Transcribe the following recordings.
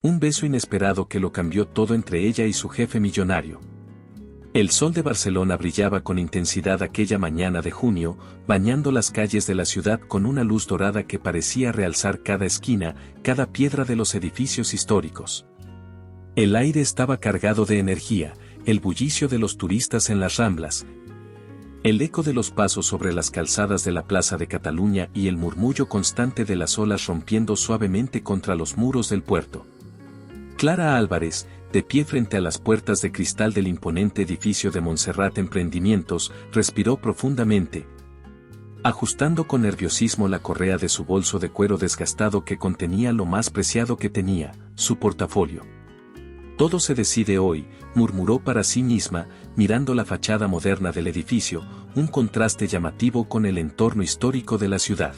Un beso inesperado que lo cambió todo entre ella y su jefe millonario. El sol de Barcelona brillaba con intensidad aquella mañana de junio, bañando las calles de la ciudad con una luz dorada que parecía realzar cada esquina, cada piedra de los edificios históricos. El aire estaba cargado de energía, el bullicio de los turistas en las Ramblas, el eco de los pasos sobre las calzadas de la Plaza de Cataluña y el murmullo constante de las olas rompiendo suavemente contra los muros del puerto. Clara Álvarez, de pie frente a las puertas de cristal del imponente edificio de Montserrat Emprendimientos, respiró profundamente, ajustando con nerviosismo la correa de su bolso de cuero desgastado que contenía lo más preciado que tenía, su portafolio. Todo se decide hoy, murmuró para sí misma, mirando la fachada moderna del edificio, un contraste llamativo con el entorno histórico de la ciudad.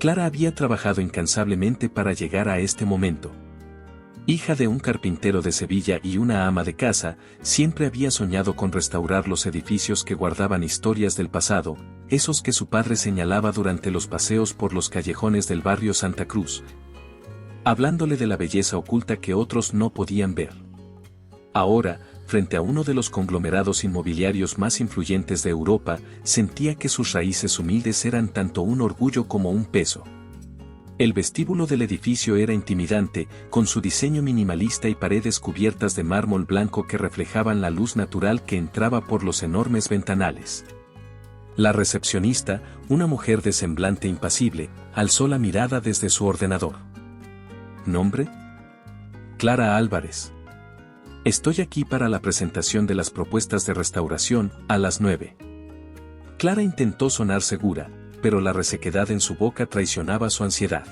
Clara había trabajado incansablemente para llegar a este momento. Hija de un carpintero de Sevilla y una ama de casa, siempre había soñado con restaurar los edificios que guardaban historias del pasado, esos que su padre señalaba durante los paseos por los callejones del barrio Santa Cruz, hablándole de la belleza oculta que otros no podían ver. Ahora, frente a uno de los conglomerados inmobiliarios más influyentes de Europa, sentía que sus raíces humildes eran tanto un orgullo como un peso. El vestíbulo del edificio era intimidante, con su diseño minimalista y paredes cubiertas de mármol blanco que reflejaban la luz natural que entraba por los enormes ventanales. La recepcionista, una mujer de semblante impasible, alzó la mirada desde su ordenador. ¿Nombre? Clara Álvarez. Estoy aquí para la presentación de las propuestas de restauración, a las 9. Clara intentó sonar segura, pero la resequedad en su boca traicionaba su ansiedad.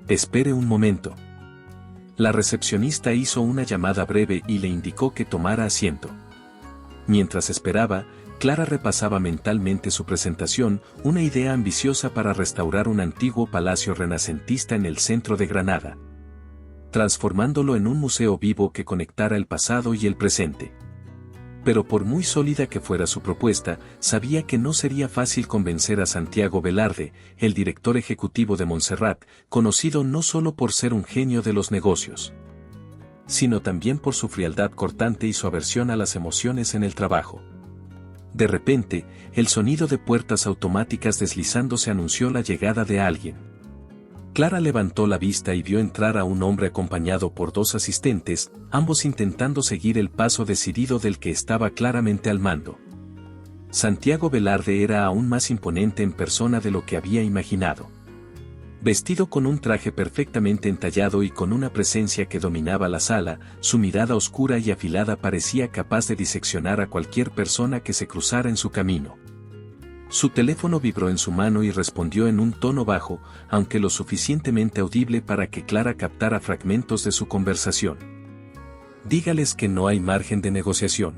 Espere un momento. La recepcionista hizo una llamada breve y le indicó que tomara asiento. Mientras esperaba, Clara repasaba mentalmente su presentación, una idea ambiciosa para restaurar un antiguo palacio renacentista en el centro de Granada, transformándolo en un museo vivo que conectara el pasado y el presente. Pero por muy sólida que fuera su propuesta, sabía que no sería fácil convencer a Santiago Velarde, el director ejecutivo de Montserrat, conocido no solo por ser un genio de los negocios, sino también por su frialdad cortante y su aversión a las emociones en el trabajo. De repente, el sonido de puertas automáticas deslizándose anunció la llegada de alguien. Clara levantó la vista y vio entrar a un hombre acompañado por dos asistentes, ambos intentando seguir el paso decidido del que estaba claramente al mando. Santiago Velarde era aún más imponente en persona de lo que había imaginado. Vestido con un traje perfectamente entallado y con una presencia que dominaba la sala, su mirada oscura y afilada parecía capaz de diseccionar a cualquier persona que se cruzara en su camino. Su teléfono vibró en su mano y respondió en un tono bajo, aunque lo suficientemente audible para que Clara captara fragmentos de su conversación. Dígales que no hay margen de negociación.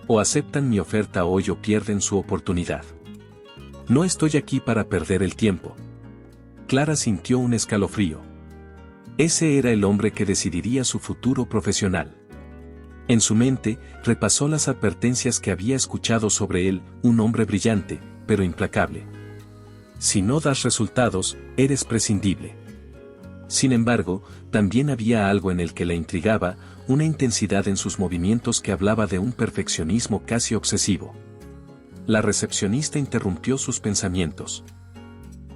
O aceptan mi oferta hoy o pierden su oportunidad. No estoy aquí para perder el tiempo. Clara sintió un escalofrío. Ese era el hombre que decidiría su futuro profesional. En su mente, repasó las advertencias que había escuchado sobre él, un hombre brillante, pero implacable. Si no das resultados, eres prescindible. Sin embargo, también había algo en el que la intrigaba, una intensidad en sus movimientos que hablaba de un perfeccionismo casi obsesivo. La recepcionista interrumpió sus pensamientos.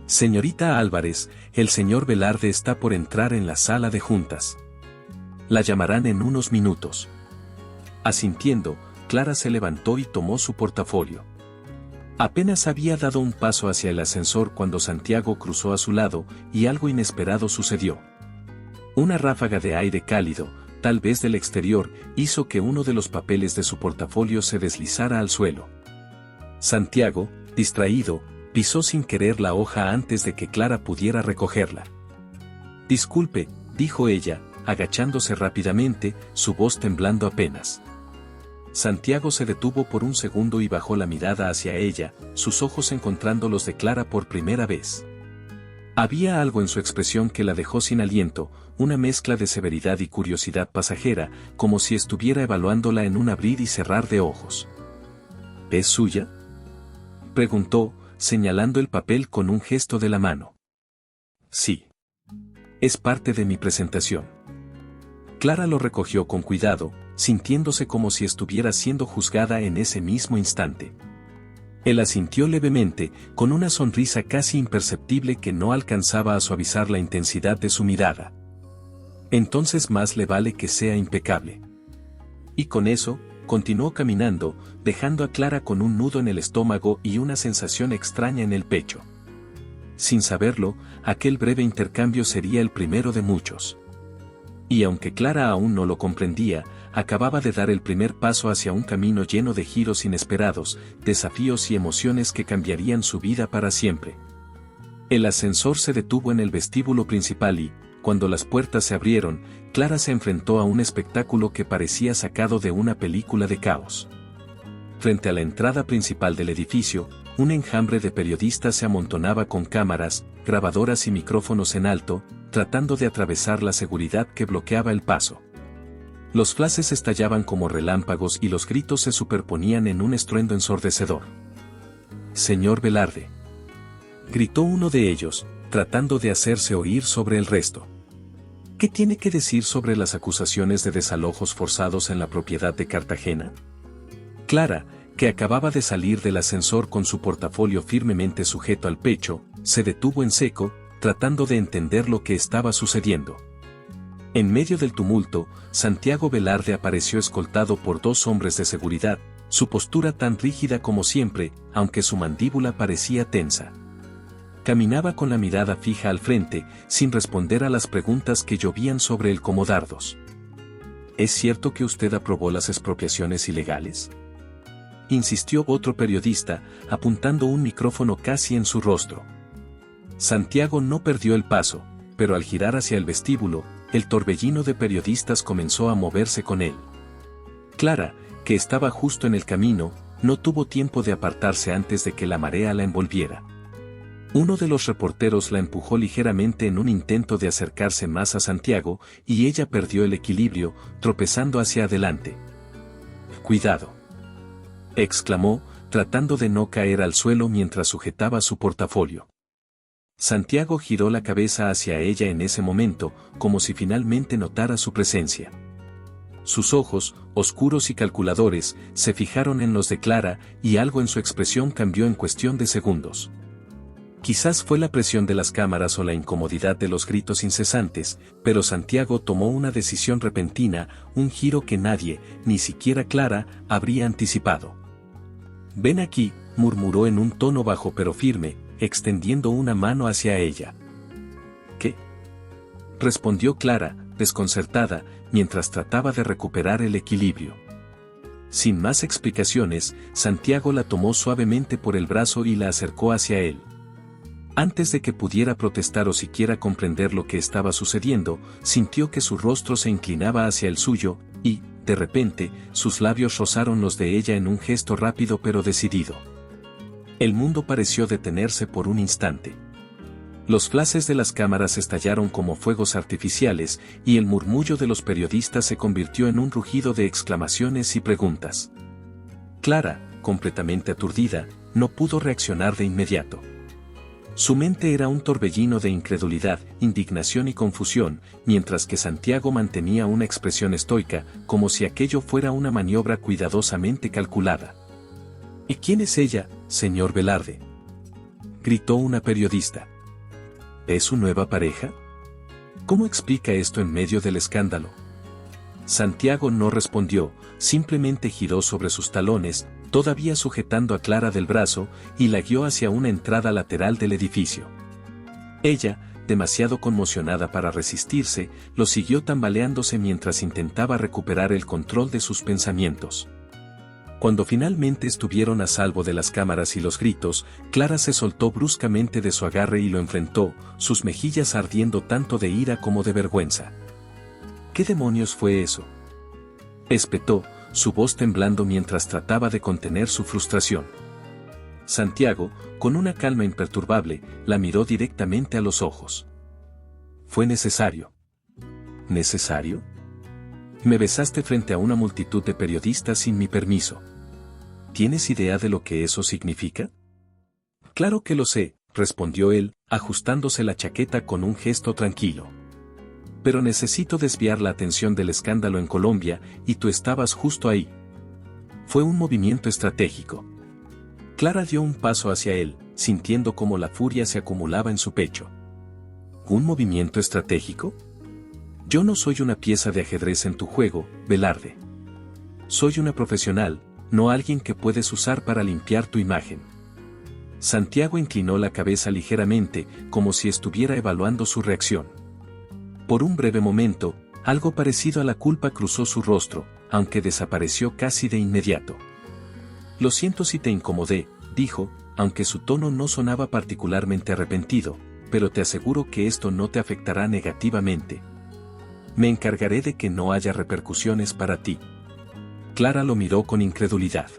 Señorita Álvarez, el señor Velarde está por entrar en la sala de juntas. La llamarán en unos minutos. Asintiendo, Clara se levantó y tomó su portafolio. Apenas había dado un paso hacia el ascensor cuando Santiago cruzó a su lado, y algo inesperado sucedió. Una ráfaga de aire cálido, tal vez del exterior, hizo que uno de los papeles de su portafolio se deslizara al suelo. Santiago, distraído, pisó sin querer la hoja antes de que Clara pudiera recogerla. Disculpe, dijo ella, agachándose rápidamente, su voz temblando apenas. Santiago se detuvo por un segundo y bajó la mirada hacia ella, sus ojos encontrando los de Clara por primera vez. Había algo en su expresión que la dejó sin aliento, una mezcla de severidad y curiosidad pasajera, como si estuviera evaluándola en un abrir y cerrar de ojos. ¿Es suya?, preguntó, señalando el papel con un gesto de la mano. Sí. Es parte de mi presentación. Clara lo recogió con cuidado, sintiéndose como si estuviera siendo juzgada en ese mismo instante. Él asintió levemente, con una sonrisa casi imperceptible que no alcanzaba a suavizar la intensidad de su mirada. Entonces más le vale que sea impecable. Y con eso, continuó caminando, dejando a Clara con un nudo en el estómago y una sensación extraña en el pecho. Sin saberlo, aquel breve intercambio sería el primero de muchos. Y aunque Clara aún no lo comprendía, acababa de dar el primer paso hacia un camino lleno de giros inesperados, desafíos y emociones que cambiarían su vida para siempre. El ascensor se detuvo en el vestíbulo principal y, cuando las puertas se abrieron, Clara se enfrentó a un espectáculo que parecía sacado de una película de caos. Frente a la entrada principal del edificio, un enjambre de periodistas se amontonaba con cámaras, grabadoras y micrófonos en alto, tratando de atravesar la seguridad que bloqueaba el paso. Los flashes estallaban como relámpagos y los gritos se superponían en un estruendo ensordecedor. «Señor Velarde», gritó uno de ellos, tratando de hacerse oír sobre el resto. «¿Qué tiene que decir sobre las acusaciones de desalojos forzados en la propiedad de Cartagena?» Clara, que acababa de salir del ascensor con su portafolio firmemente sujeto al pecho, se detuvo en seco, tratando de entender lo que estaba sucediendo. En medio del tumulto, Santiago Velarde apareció escoltado por 2 hombres de seguridad, su postura tan rígida como siempre, aunque su mandíbula parecía tensa. Caminaba con la mirada fija al frente, sin responder a las preguntas que llovían sobre él como dardos. ¿Es cierto que usted aprobó las expropiaciones ilegales?, insistió otro periodista, apuntando un micrófono casi en su rostro. Santiago no perdió el paso, pero al girar hacia el vestíbulo, el torbellino de periodistas comenzó a moverse con él. Clara, que estaba justo en el camino, no tuvo tiempo de apartarse antes de que la marea la envolviera. Uno de los reporteros la empujó ligeramente en un intento de acercarse más a Santiago, y ella perdió el equilibrio, tropezando hacia adelante. «Cuidado», exclamó, tratando de no caer al suelo mientras sujetaba su portafolio. Santiago giró la cabeza hacia ella en ese momento, como si finalmente notara su presencia. Sus ojos, oscuros y calculadores, se fijaron en los de Clara, y algo en su expresión cambió en cuestión de segundos. Quizás fue la presión de las cámaras o la incomodidad de los gritos incesantes, pero Santiago tomó una decisión repentina, un giro que nadie, ni siquiera Clara, habría anticipado. «Ven aquí», murmuró en un tono bajo pero firme, extendiendo una mano hacia ella. «¿Qué?», respondió Clara, desconcertada, mientras trataba de recuperar el equilibrio. Sin más explicaciones, Santiago la tomó suavemente por el brazo y la acercó hacia él. Antes de que pudiera protestar o siquiera comprender lo que estaba sucediendo, sintió que su rostro se inclinaba hacia el suyo, y, de repente, sus labios rozaron los de ella en un gesto rápido pero decidido. El mundo pareció detenerse por un instante. Los flashes de las cámaras estallaron como fuegos artificiales, y el murmullo de los periodistas se convirtió en un rugido de exclamaciones y preguntas. Clara, completamente aturdida, no pudo reaccionar de inmediato. Su mente era un torbellino de incredulidad, indignación y confusión, mientras que Santiago mantenía una expresión estoica, como si aquello fuera una maniobra cuidadosamente calculada. «¿Y quién es ella, señor Velarde?», gritó una periodista. «¿Es su nueva pareja? ¿Cómo explica esto en medio del escándalo?». Santiago no respondió, simplemente giró sobre sus talones, todavía sujetando a Clara del brazo, y la guió hacia una entrada lateral del edificio. Ella, demasiado conmocionada para resistirse, lo siguió tambaleándose mientras intentaba recuperar el control de sus pensamientos. Cuando finalmente estuvieron a salvo de las cámaras y los gritos, Clara se soltó bruscamente de su agarre y lo enfrentó, sus mejillas ardiendo tanto de ira como de vergüenza. «¿Qué demonios fue eso?», espetó, su voz temblando mientras trataba de contener su frustración. Santiago, con una calma imperturbable, la miró directamente a los ojos. «Fue necesario». «¿Necesario? Me besaste frente a una multitud de periodistas sin mi permiso. ¿Tienes idea de lo que eso significa?». «Claro que lo sé», respondió él, ajustándose la chaqueta con un gesto tranquilo. Pero necesito desviar la atención del escándalo en Colombia, y tú estabas justo ahí. Fue un movimiento estratégico. Clara dio un paso hacia él, sintiendo cómo la furia se acumulaba en su pecho. ¿Un movimiento estratégico? Yo no soy una pieza de ajedrez en tu juego, Velarde. Soy una profesional, no alguien que puedes usar para limpiar tu imagen. Santiago inclinó la cabeza ligeramente, como si estuviera evaluando su reacción. Por un breve momento, algo parecido a la culpa cruzó su rostro, aunque desapareció casi de inmediato. Lo siento si te incomodé, dijo, aunque su tono no sonaba particularmente arrepentido, pero te aseguro que esto no te afectará negativamente. Me encargaré de que no haya repercusiones para ti. Clara lo miró con incredulidad.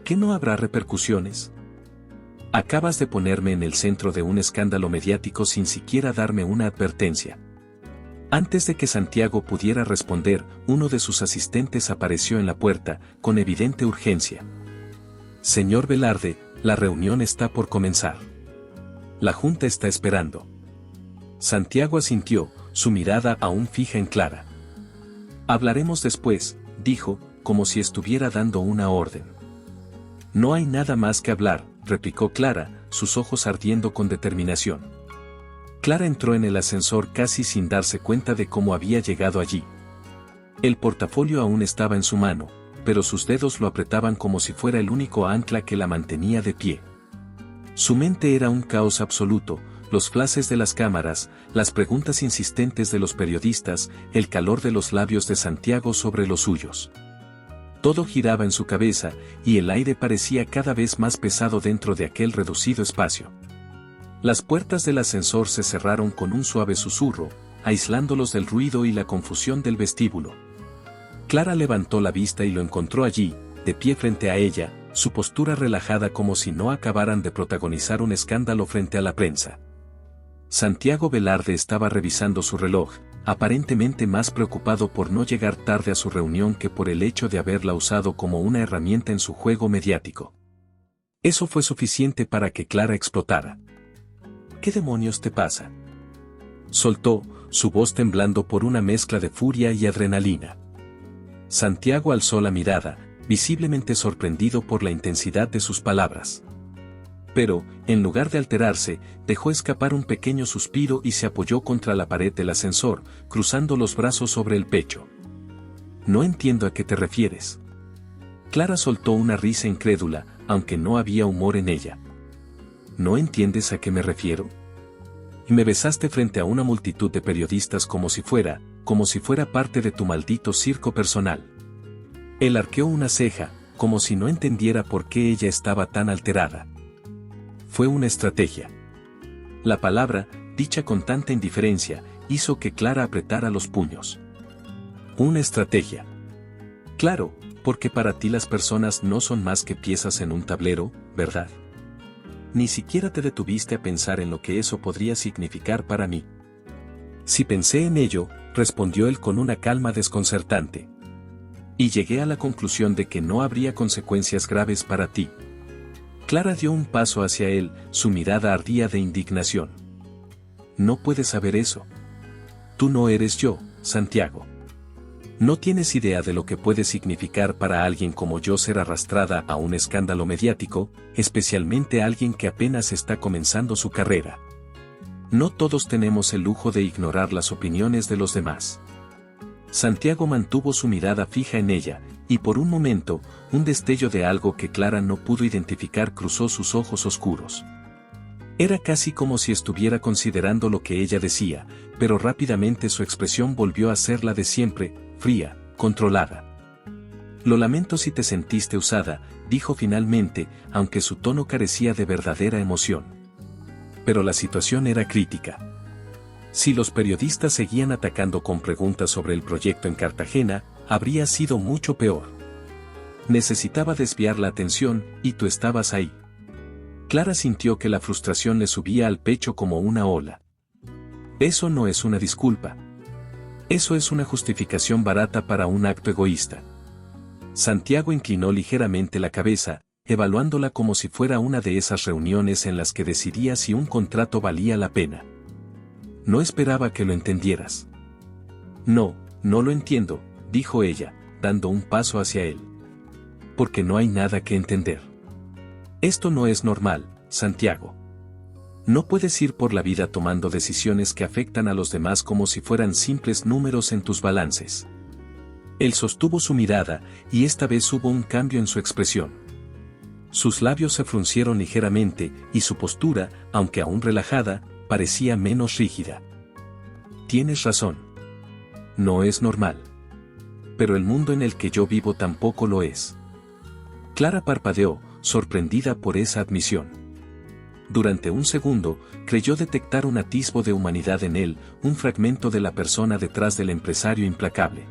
¿Qué no habrá repercusiones? Acabas de ponerme en el centro de un escándalo mediático sin siquiera darme una advertencia. Antes de que Santiago pudiera responder, uno de sus asistentes apareció en la puerta, con evidente urgencia. Señor Velarde, la reunión está por comenzar. La junta está esperando. Santiago asintió, su mirada aún fija en Clara. Hablaremos después, dijo, como si estuviera dando una orden. No hay nada más que hablar, replicó Clara, sus ojos ardiendo con determinación. Clara entró en el ascensor casi sin darse cuenta de cómo había llegado allí. El portafolio aún estaba en su mano, pero sus dedos lo apretaban como si fuera el único ancla que la mantenía de pie. Su mente era un caos absoluto, los flashes de las cámaras, las preguntas insistentes de los periodistas, el calor de los labios de Santiago sobre los suyos. Todo giraba en su cabeza, y el aire parecía cada vez más pesado dentro de aquel reducido espacio. Las puertas del ascensor se cerraron con un suave susurro, aislándolos del ruido y la confusión del vestíbulo. Clara levantó la vista y lo encontró allí, de pie frente a ella, su postura relajada como si no acabaran de protagonizar un escándalo frente a la prensa. Santiago Velarde estaba revisando su reloj, aparentemente más preocupado por no llegar tarde a su reunión que por el hecho de haberla usado como una herramienta en su juego mediático. Eso fue suficiente para que Clara explotara. ¿Qué demonios te pasa? Soltó, su voz temblando por una mezcla de furia y adrenalina. Santiago alzó la mirada, visiblemente sorprendido por la intensidad de sus palabras. Pero, en lugar de alterarse, dejó escapar un pequeño suspiro y se apoyó contra la pared del ascensor, cruzando los brazos sobre el pecho. No entiendo a qué te refieres. Clara soltó una risa incrédula, aunque no había humor en ella. ¿No entiendes a qué me refiero? Y me besaste frente a una multitud de periodistas como si fuera parte de tu maldito circo personal. Él arqueó una ceja, como si no entendiera por qué ella estaba tan alterada. Fue una estrategia. La palabra, dicha con tanta indiferencia, hizo que Clara apretara los puños. Una estrategia. Claro, porque para ti las personas no son más que piezas en un tablero, ¿verdad? Ni siquiera te detuviste a pensar en lo que eso podría significar para mí. Sí pensé en ello, respondió él con una calma desconcertante. Y llegué a la conclusión de que no habría consecuencias graves para ti. Clara dio un paso hacia él, su mirada ardía de indignación. No puedes saber eso. Tú no eres yo, Santiago. No tienes idea de lo que puede significar para alguien como yo ser arrastrada a un escándalo mediático, especialmente alguien que apenas está comenzando su carrera. No todos tenemos el lujo de ignorar las opiniones de los demás. Santiago mantuvo su mirada fija en ella, y por un momento, un destello de algo que Clara no pudo identificar cruzó sus ojos oscuros. Era casi como si estuviera considerando lo que ella decía, pero rápidamente su expresión volvió a ser la de siempre, fría, controlada. Lo lamento si te sentiste usada, dijo finalmente, aunque su tono carecía de verdadera emoción. Pero la situación era crítica. Si los periodistas seguían atacando con preguntas sobre el proyecto en Cartagena, habría sido mucho peor. Necesitaba desviar la atención, y tú estabas ahí. Clara sintió que la frustración le subía al pecho como una ola. Eso no es una disculpa. Eso es una justificación barata para un acto egoísta. Santiago inclinó ligeramente la cabeza, evaluándola como si fuera una de esas reuniones en las que decidía si un contrato valía la pena. No esperaba que lo entendieras. No, no lo entiendo, dijo ella, dando un paso hacia él. Porque no hay nada que entender. Esto no es normal, Santiago. No puedes ir por la vida tomando decisiones que afectan a los demás como si fueran simples números en tus balances. Él sostuvo su mirada, y esta vez hubo un cambio en su expresión. Sus labios se fruncieron ligeramente, y su postura, aunque aún relajada, parecía menos rígida. Tienes razón. No es normal. Pero el mundo en el que yo vivo tampoco lo es. Clara parpadeó, sorprendida por esa admisión. Durante un segundo, creyó detectar un atisbo de humanidad en él, un fragmento de la persona detrás del empresario implacable.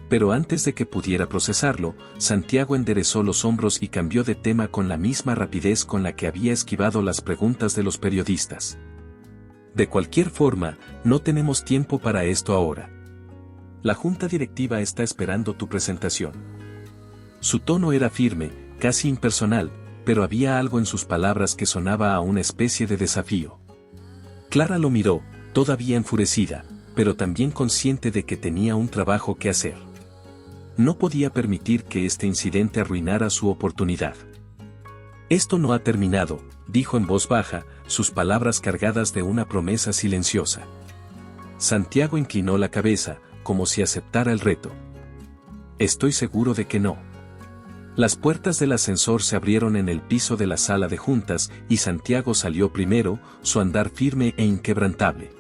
Pero antes de que pudiera procesarlo, Santiago enderezó los hombros y cambió de tema con la misma rapidez con la que había esquivado las preguntas de los periodistas. De cualquier forma, no tenemos tiempo para esto ahora. La junta directiva está esperando tu presentación. Su tono era firme, casi impersonal, pero había algo en sus palabras que sonaba a una especie de desafío. Clara lo miró, todavía enfurecida, pero también consciente de que tenía un trabajo que hacer. No podía permitir que este incidente arruinara su oportunidad. Esto no ha terminado, dijo en voz baja, sus palabras cargadas de una promesa silenciosa. Santiago inclinó la cabeza, como si aceptara el reto. Estoy seguro de que no. Las puertas del ascensor se abrieron en el piso de la sala de juntas y Santiago salió primero, su andar firme e inquebrantable.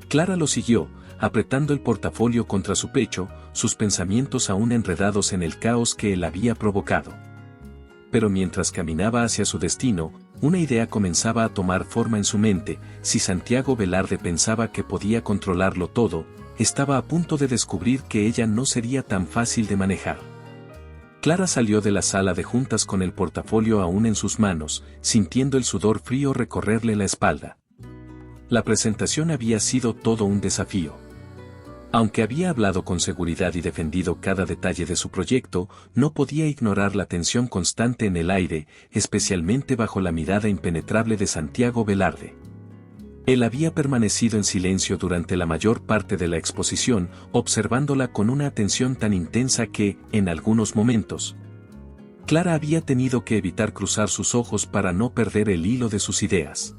Clara lo siguió, apretando el portafolio contra su pecho, sus pensamientos aún enredados en el caos que él había provocado. Pero mientras caminaba hacia su destino, una idea comenzaba a tomar forma en su mente. Si Santiago Velarde pensaba que podía controlarlo todo, estaba a punto de descubrir que ella no sería tan fácil de manejar. Clara salió de la sala de juntas con el portafolio aún en sus manos, sintiendo el sudor frío recorrerle la espalda. La presentación había sido todo un desafío. Aunque había hablado con seguridad y defendido cada detalle de su proyecto, no podía ignorar la tensión constante en el aire, especialmente bajo la mirada impenetrable de Santiago Velarde. Él había permanecido en silencio durante la mayor parte de la exposición, observándola con una atención tan intensa que, en algunos momentos, Clara había tenido que evitar cruzar sus ojos para no perder el hilo de sus ideas.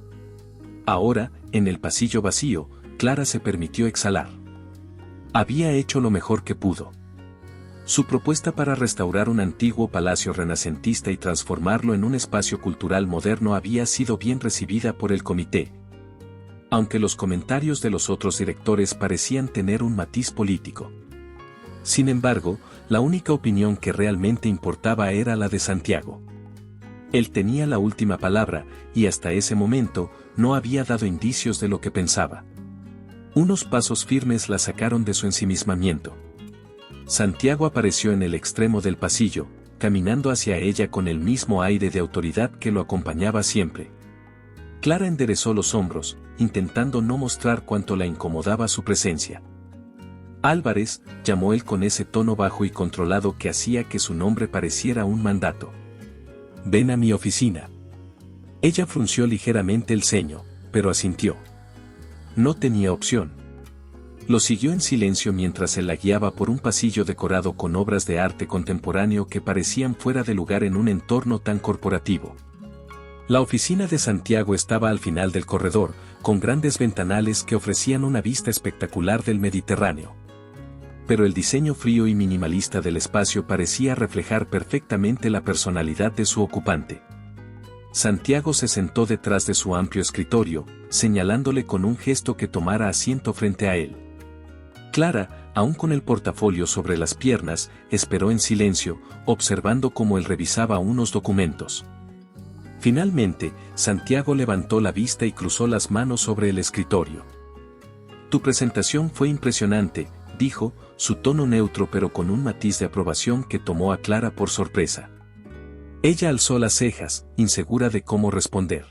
Ahora, en el pasillo vacío, Clara se permitió exhalar. Había hecho lo mejor que pudo. Su propuesta para restaurar un antiguo palacio renacentista y transformarlo en un espacio cultural moderno había sido bien recibida por el comité, aunque los comentarios de los otros directores parecían tener un matiz político. Sin embargo, la única opinión que realmente importaba era la de Santiago. Él tenía la última palabra, y hasta ese momento, no había dado indicios de lo que pensaba. Unos pasos firmes la sacaron de su ensimismamiento. Santiago apareció en el extremo del pasillo, caminando hacia ella con el mismo aire de autoridad que lo acompañaba siempre. Clara enderezó los hombros, intentando no mostrar cuánto la incomodaba su presencia. Álvarez, llamó él con ese tono bajo y controlado que hacía que su nombre pareciera un mandato. Ven a mi oficina. Ella frunció ligeramente el ceño, pero asintió. No tenía opción. Lo siguió en silencio mientras él la guiaba por un pasillo decorado con obras de arte contemporáneo que parecían fuera de lugar en un entorno tan corporativo. La oficina de Santiago estaba al final del corredor, con grandes ventanales que ofrecían una vista espectacular del Mediterráneo. Pero el diseño frío y minimalista del espacio parecía reflejar perfectamente la personalidad de su ocupante. Santiago se sentó detrás de su amplio escritorio, señalándole con un gesto que tomara asiento frente a él. Clara, aún con el portafolio sobre las piernas, esperó en silencio, observando cómo él revisaba unos documentos. Finalmente, Santiago levantó la vista y cruzó las manos sobre el escritorio. Tu presentación fue impresionante, dijo, su tono neutro pero con un matiz de aprobación que tomó a Clara por sorpresa. Ella alzó las cejas, insegura de cómo responder.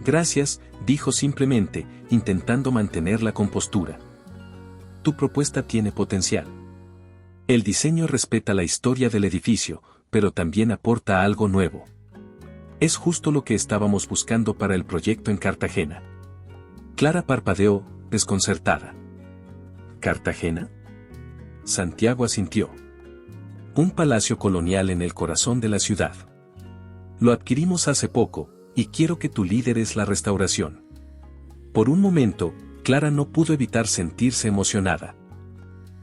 Gracias, dijo simplemente, intentando mantener la compostura. Tu propuesta tiene potencial. El diseño respeta la historia del edificio, pero también aporta algo nuevo. Es justo lo que estábamos buscando para el proyecto en Cartagena. Clara parpadeó, desconcertada. ¿Cartagena? Santiago asintió. Un palacio colonial en el corazón de la ciudad. Lo adquirimos hace poco, y quiero que tú lideres la restauración. Por un momento, Clara no pudo evitar sentirse emocionada.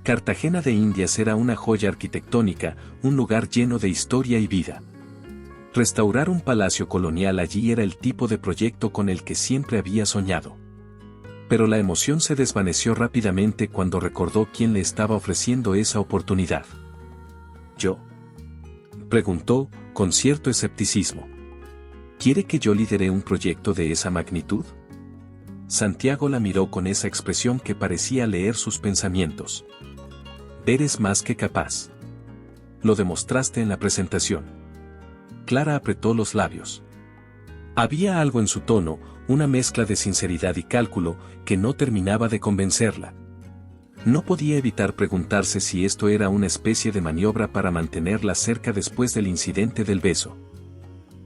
Cartagena de Indias era una joya arquitectónica, un lugar lleno de historia y vida. Restaurar un palacio colonial allí era el tipo de proyecto con el que siempre había soñado. Pero la emoción se desvaneció rápidamente cuando recordó quién le estaba ofreciendo esa oportunidad. ¿Yo? Preguntó, con cierto escepticismo. ¿Quiere que yo lidere un proyecto de esa magnitud? Santiago la miró con esa expresión que parecía leer sus pensamientos. Eres más que capaz. Lo demostraste en la presentación. Clara apretó los labios. Había algo en su tono, una mezcla de sinceridad y cálculo, que no terminaba de convencerla. No podía evitar preguntarse si esto era una especie de maniobra para mantenerla cerca después del incidente del beso.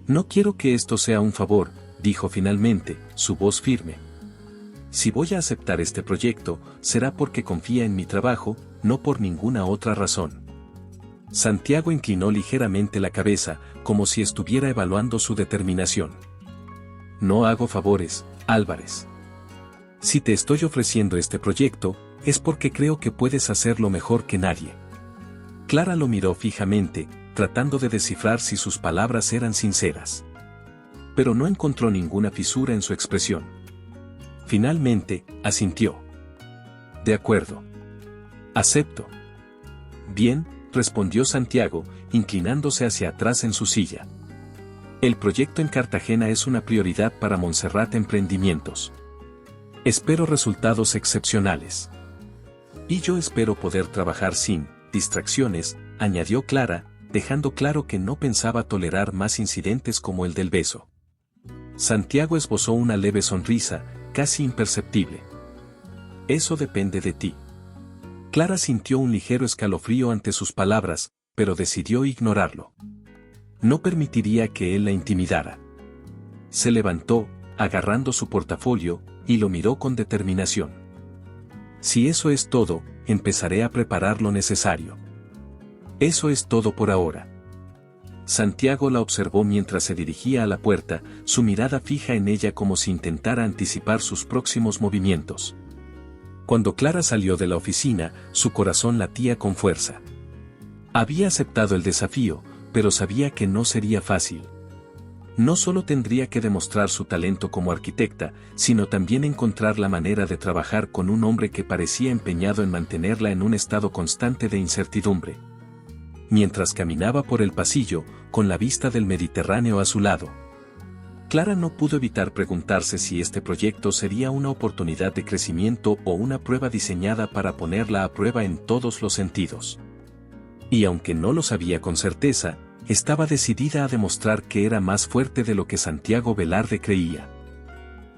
No quiero que esto sea un favor, dijo finalmente, su voz firme. Si voy a aceptar este proyecto, será porque confía en mi trabajo, no por ninguna otra razón. Santiago inclinó ligeramente la cabeza, como si estuviera evaluando su determinación. No hago favores, Álvarez. Si te estoy ofreciendo este proyecto, es porque creo que puedes hacerlo mejor que nadie. Clara lo miró fijamente, tratando de descifrar si sus palabras eran sinceras. Pero no encontró ninguna fisura en su expresión. Finalmente, asintió. De acuerdo. Acepto. Bien, respondió Santiago, inclinándose hacia atrás en su silla. El proyecto en Cartagena es una prioridad para Montserrat Emprendimientos. Espero resultados excepcionales. Y yo espero poder trabajar sin distracciones, añadió Clara, dejando claro que no pensaba tolerar más incidentes como el del beso. Santiago esbozó una leve sonrisa, casi imperceptible. Eso depende de ti. Clara sintió un ligero escalofrío ante sus palabras, pero decidió ignorarlo. No permitiría que él la intimidara. Se levantó, agarrando su portafolio, y lo miró con determinación. Si eso es todo, empezaré a preparar lo necesario. Eso es todo por ahora. Santiago la observó mientras se dirigía a la puerta, su mirada fija en ella como si intentara anticipar sus próximos movimientos. Cuando Clara salió de la oficina, su corazón latía con fuerza. Había aceptado el desafío, pero sabía que no sería fácil. No solo tendría que demostrar su talento como arquitecta, sino también encontrar la manera de trabajar con un hombre que parecía empeñado en mantenerla en un estado constante de incertidumbre. Mientras caminaba por el pasillo, con la vista del Mediterráneo a su lado, Clara no pudo evitar preguntarse si este proyecto sería una oportunidad de crecimiento o una prueba diseñada para ponerla a prueba en todos los sentidos. Y aunque no lo sabía con certeza, estaba decidida a demostrar que era más fuerte de lo que Santiago Velarde creía.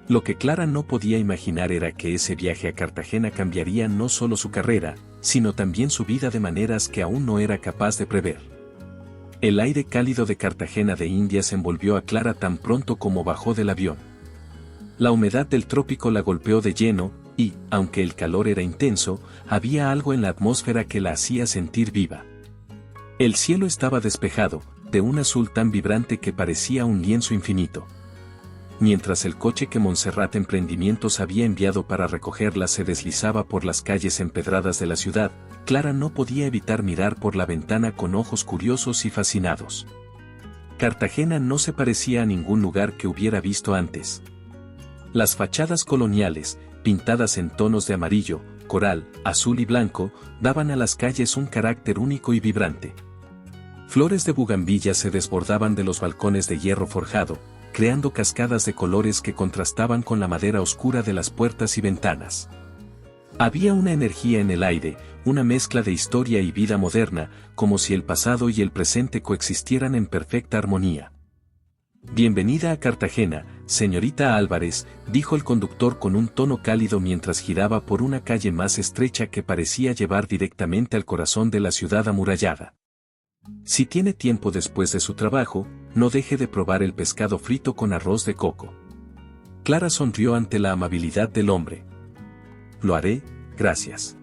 Lo que Clara no podía imaginar era que ese viaje a Cartagena cambiaría no solo su carrera, sino también su vida de maneras que aún no era capaz de prever. El aire cálido de Cartagena de Indias envolvió a Clara tan pronto como bajó del avión. La humedad del trópico la golpeó de lleno, y, aunque el calor era intenso, había algo en la atmósfera que la hacía sentir viva. El cielo estaba despejado, de un azul tan vibrante que parecía un lienzo infinito. Mientras el coche que Montserrat Emprendimientos había enviado para recogerla se deslizaba por las calles empedradas de la ciudad, Clara no podía evitar mirar por la ventana con ojos curiosos y fascinados. Cartagena no se parecía a ningún lugar que hubiera visto antes. Las fachadas coloniales, pintadas en tonos de amarillo, coral, azul y blanco, daban a las calles un carácter único y vibrante. Flores de bugambilla se desbordaban de los balcones de hierro forjado, creando cascadas de colores que contrastaban con la madera oscura de las puertas y ventanas. Había una energía en el aire, una mezcla de historia y vida moderna, como si el pasado y el presente coexistieran en perfecta armonía. Bienvenida a Cartagena, señorita Álvarez, dijo el conductor con un tono cálido mientras giraba por una calle más estrecha que parecía llevar directamente al corazón de la ciudad amurallada. Si tiene tiempo después de su trabajo, no deje de probar el pescado frito con arroz de coco. Clara sonrió ante la amabilidad del hombre. Lo haré, gracias.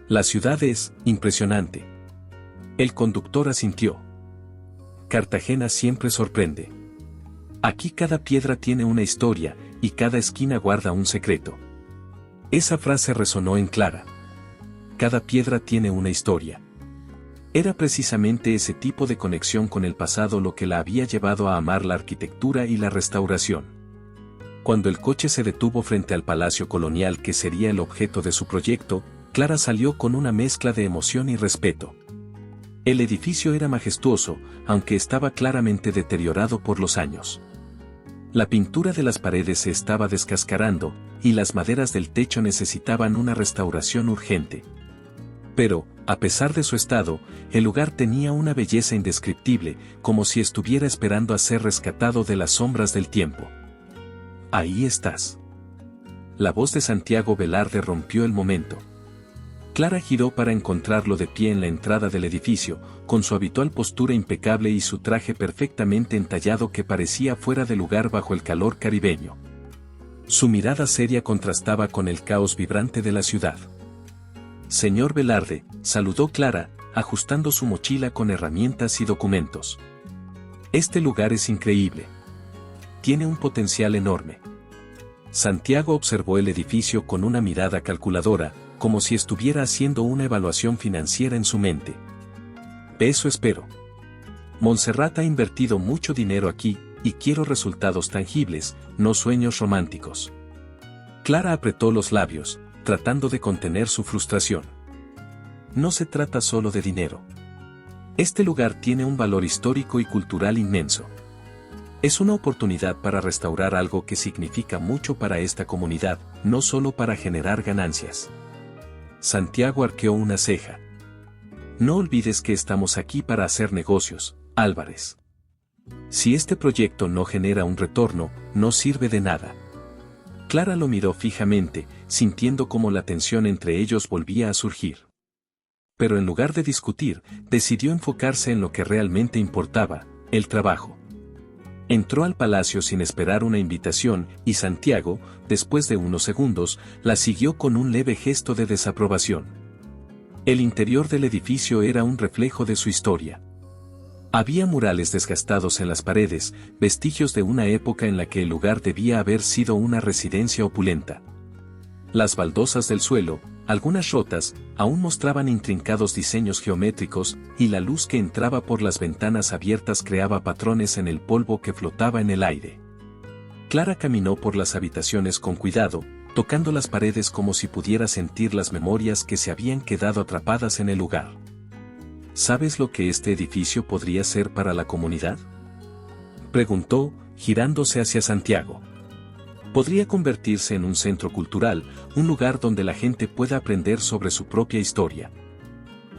La ciudad es impresionante. El conductor asintió. Cartagena siempre sorprende. Aquí cada piedra tiene una historia, y cada esquina guarda un secreto. Esa frase resonó en Clara. Cada piedra tiene una historia. Era precisamente ese tipo de conexión con el pasado lo que la había llevado a amar la arquitectura y la restauración. Cuando el coche se detuvo frente al palacio colonial que sería el objeto de su proyecto, Clara salió con una mezcla de emoción y respeto. El edificio era majestuoso, aunque estaba claramente deteriorado por los años. La pintura de las paredes se estaba descascarando, y las maderas del techo necesitaban una restauración urgente. Pero, a pesar de su estado, el lugar tenía una belleza indescriptible, como si estuviera esperando a ser rescatado de las sombras del tiempo. Ahí estás. La voz de Santiago Velarde rompió el momento. Clara giró para encontrarlo de pie en la entrada del edificio, con su habitual postura impecable y su traje perfectamente entallado que parecía fuera de lugar bajo el calor caribeño. Su mirada seria contrastaba con el caos vibrante de la ciudad. Señor Velarde, saludó Clara, ajustando su mochila con herramientas y documentos. Este lugar es increíble. Tiene un potencial enorme. Santiago observó el edificio con una mirada calculadora, como si estuviera haciendo una evaluación financiera en su mente. Eso espero. Montserrat ha invertido mucho dinero aquí, y quiero resultados tangibles, no sueños románticos. Clara apretó los labios, tratando de contener su frustración. No se trata solo de dinero. Este lugar tiene un valor histórico y cultural inmenso. Es una oportunidad para restaurar algo que significa mucho para esta comunidad, no solo para generar ganancias. Santiago arqueó una ceja. No olvides que estamos aquí para hacer negocios, Álvarez. Si este proyecto no genera un retorno, no sirve de nada. Clara lo miró fijamente, sintiendo cómo la tensión entre ellos volvía a surgir. Pero en lugar de discutir, decidió enfocarse en lo que realmente importaba, el trabajo. Entró al palacio sin esperar una invitación, y Santiago, después de unos segundos, la siguió con un leve gesto de desaprobación. El interior del edificio era un reflejo de su historia. Había murales desgastados en las paredes, vestigios de una época en la que el lugar debía haber sido una residencia opulenta. Las baldosas del suelo, algunas rotas, aún mostraban intrincados diseños geométricos, y la luz que entraba por las ventanas abiertas creaba patrones en el polvo que flotaba en el aire. Clara caminó por las habitaciones con cuidado, tocando las paredes como si pudiera sentir las memorias que se habían quedado atrapadas en el lugar. ¿Sabes lo que este edificio podría ser para la comunidad?, preguntó, girándose hacia Santiago. Podría convertirse en un centro cultural, un lugar donde la gente pueda aprender sobre su propia historia.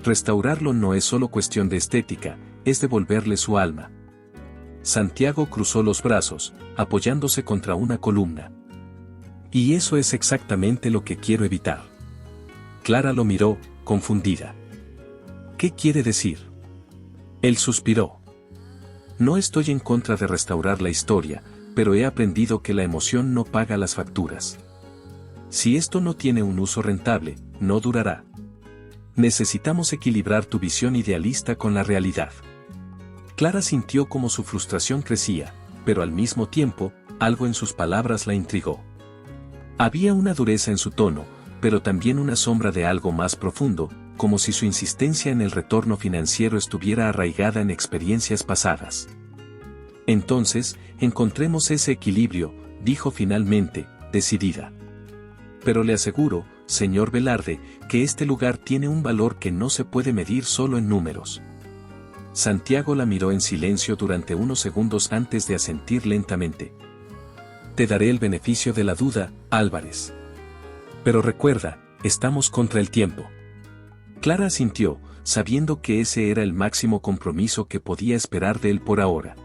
Restaurarlo no es solo cuestión de estética, es devolverle su alma. Santiago cruzó los brazos, apoyándose contra una columna. Y eso es exactamente lo que quiero evitar. Clara lo miró, confundida. ¿Qué quiere decir? Él suspiró. No estoy en contra de restaurar la historia, pero he aprendido que la emoción no paga las facturas. Si esto no tiene un uso rentable, no durará. Necesitamos equilibrar tu visión idealista con la realidad. Clara sintió como su frustración crecía, pero al mismo tiempo, algo en sus palabras la intrigó. Había una dureza en su tono, pero también una sombra de algo más profundo, como si su insistencia en el retorno financiero estuviera arraigada en experiencias pasadas. Entonces, encontremos ese equilibrio, dijo finalmente, decidida. Pero le aseguro, señor Velarde, que este lugar tiene un valor que no se puede medir solo en números. Santiago la miró en silencio durante unos segundos antes de asentir lentamente. Te daré el beneficio de la duda, Álvarez. Pero recuerda, estamos contra el tiempo. Clara asintió, sabiendo que ese era el máximo compromiso que podía esperar de él por ahora.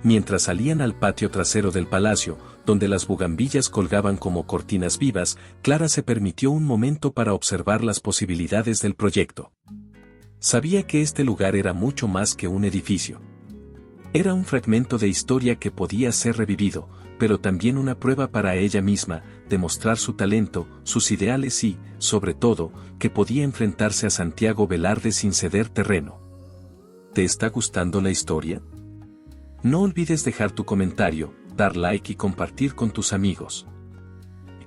Mientras salían al patio trasero del palacio, donde las bugambillas colgaban como cortinas vivas, Clara se permitió un momento para observar las posibilidades del proyecto. Sabía que este lugar era mucho más que un edificio. Era un fragmento de historia que podía ser revivido, pero también una prueba para ella misma, demostrar su talento, sus ideales y, sobre todo, que podía enfrentarse a Santiago Velarde sin ceder terreno. ¿Te está gustando la historia? No olvides dejar tu comentario, dar like y compartir con tus amigos.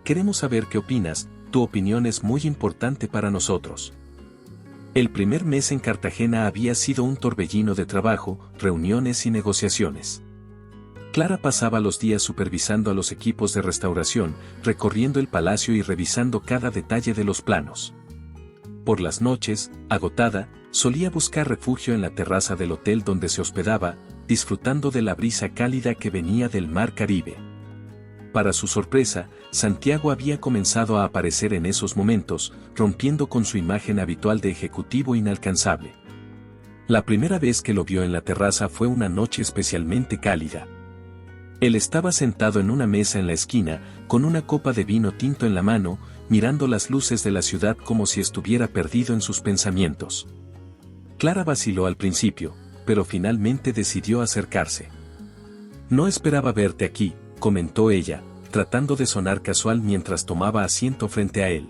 Queremos saber qué opinas, tu opinión es muy importante para nosotros. El primer mes en Cartagena había sido un torbellino de trabajo, reuniones y negociaciones. Clara pasaba los días supervisando a los equipos de restauración, recorriendo el palacio y revisando cada detalle de los planos. Por las noches, agotada, solía buscar refugio en la terraza del hotel donde se hospedaba, disfrutando de la brisa cálida que venía del mar Caribe. Para su sorpresa, Santiago había comenzado a aparecer en esos momentos, rompiendo con su imagen habitual de ejecutivo inalcanzable. La primera vez que lo vio en la terraza fue una noche especialmente cálida. Él estaba sentado en una mesa en la esquina, con una copa de vino tinto en la mano, mirando las luces de la ciudad como si estuviera perdido en sus pensamientos. Clara vaciló al principio, pero finalmente decidió acercarse. «No esperaba verte aquí», comentó ella, tratando de sonar casual mientras tomaba asiento frente a él.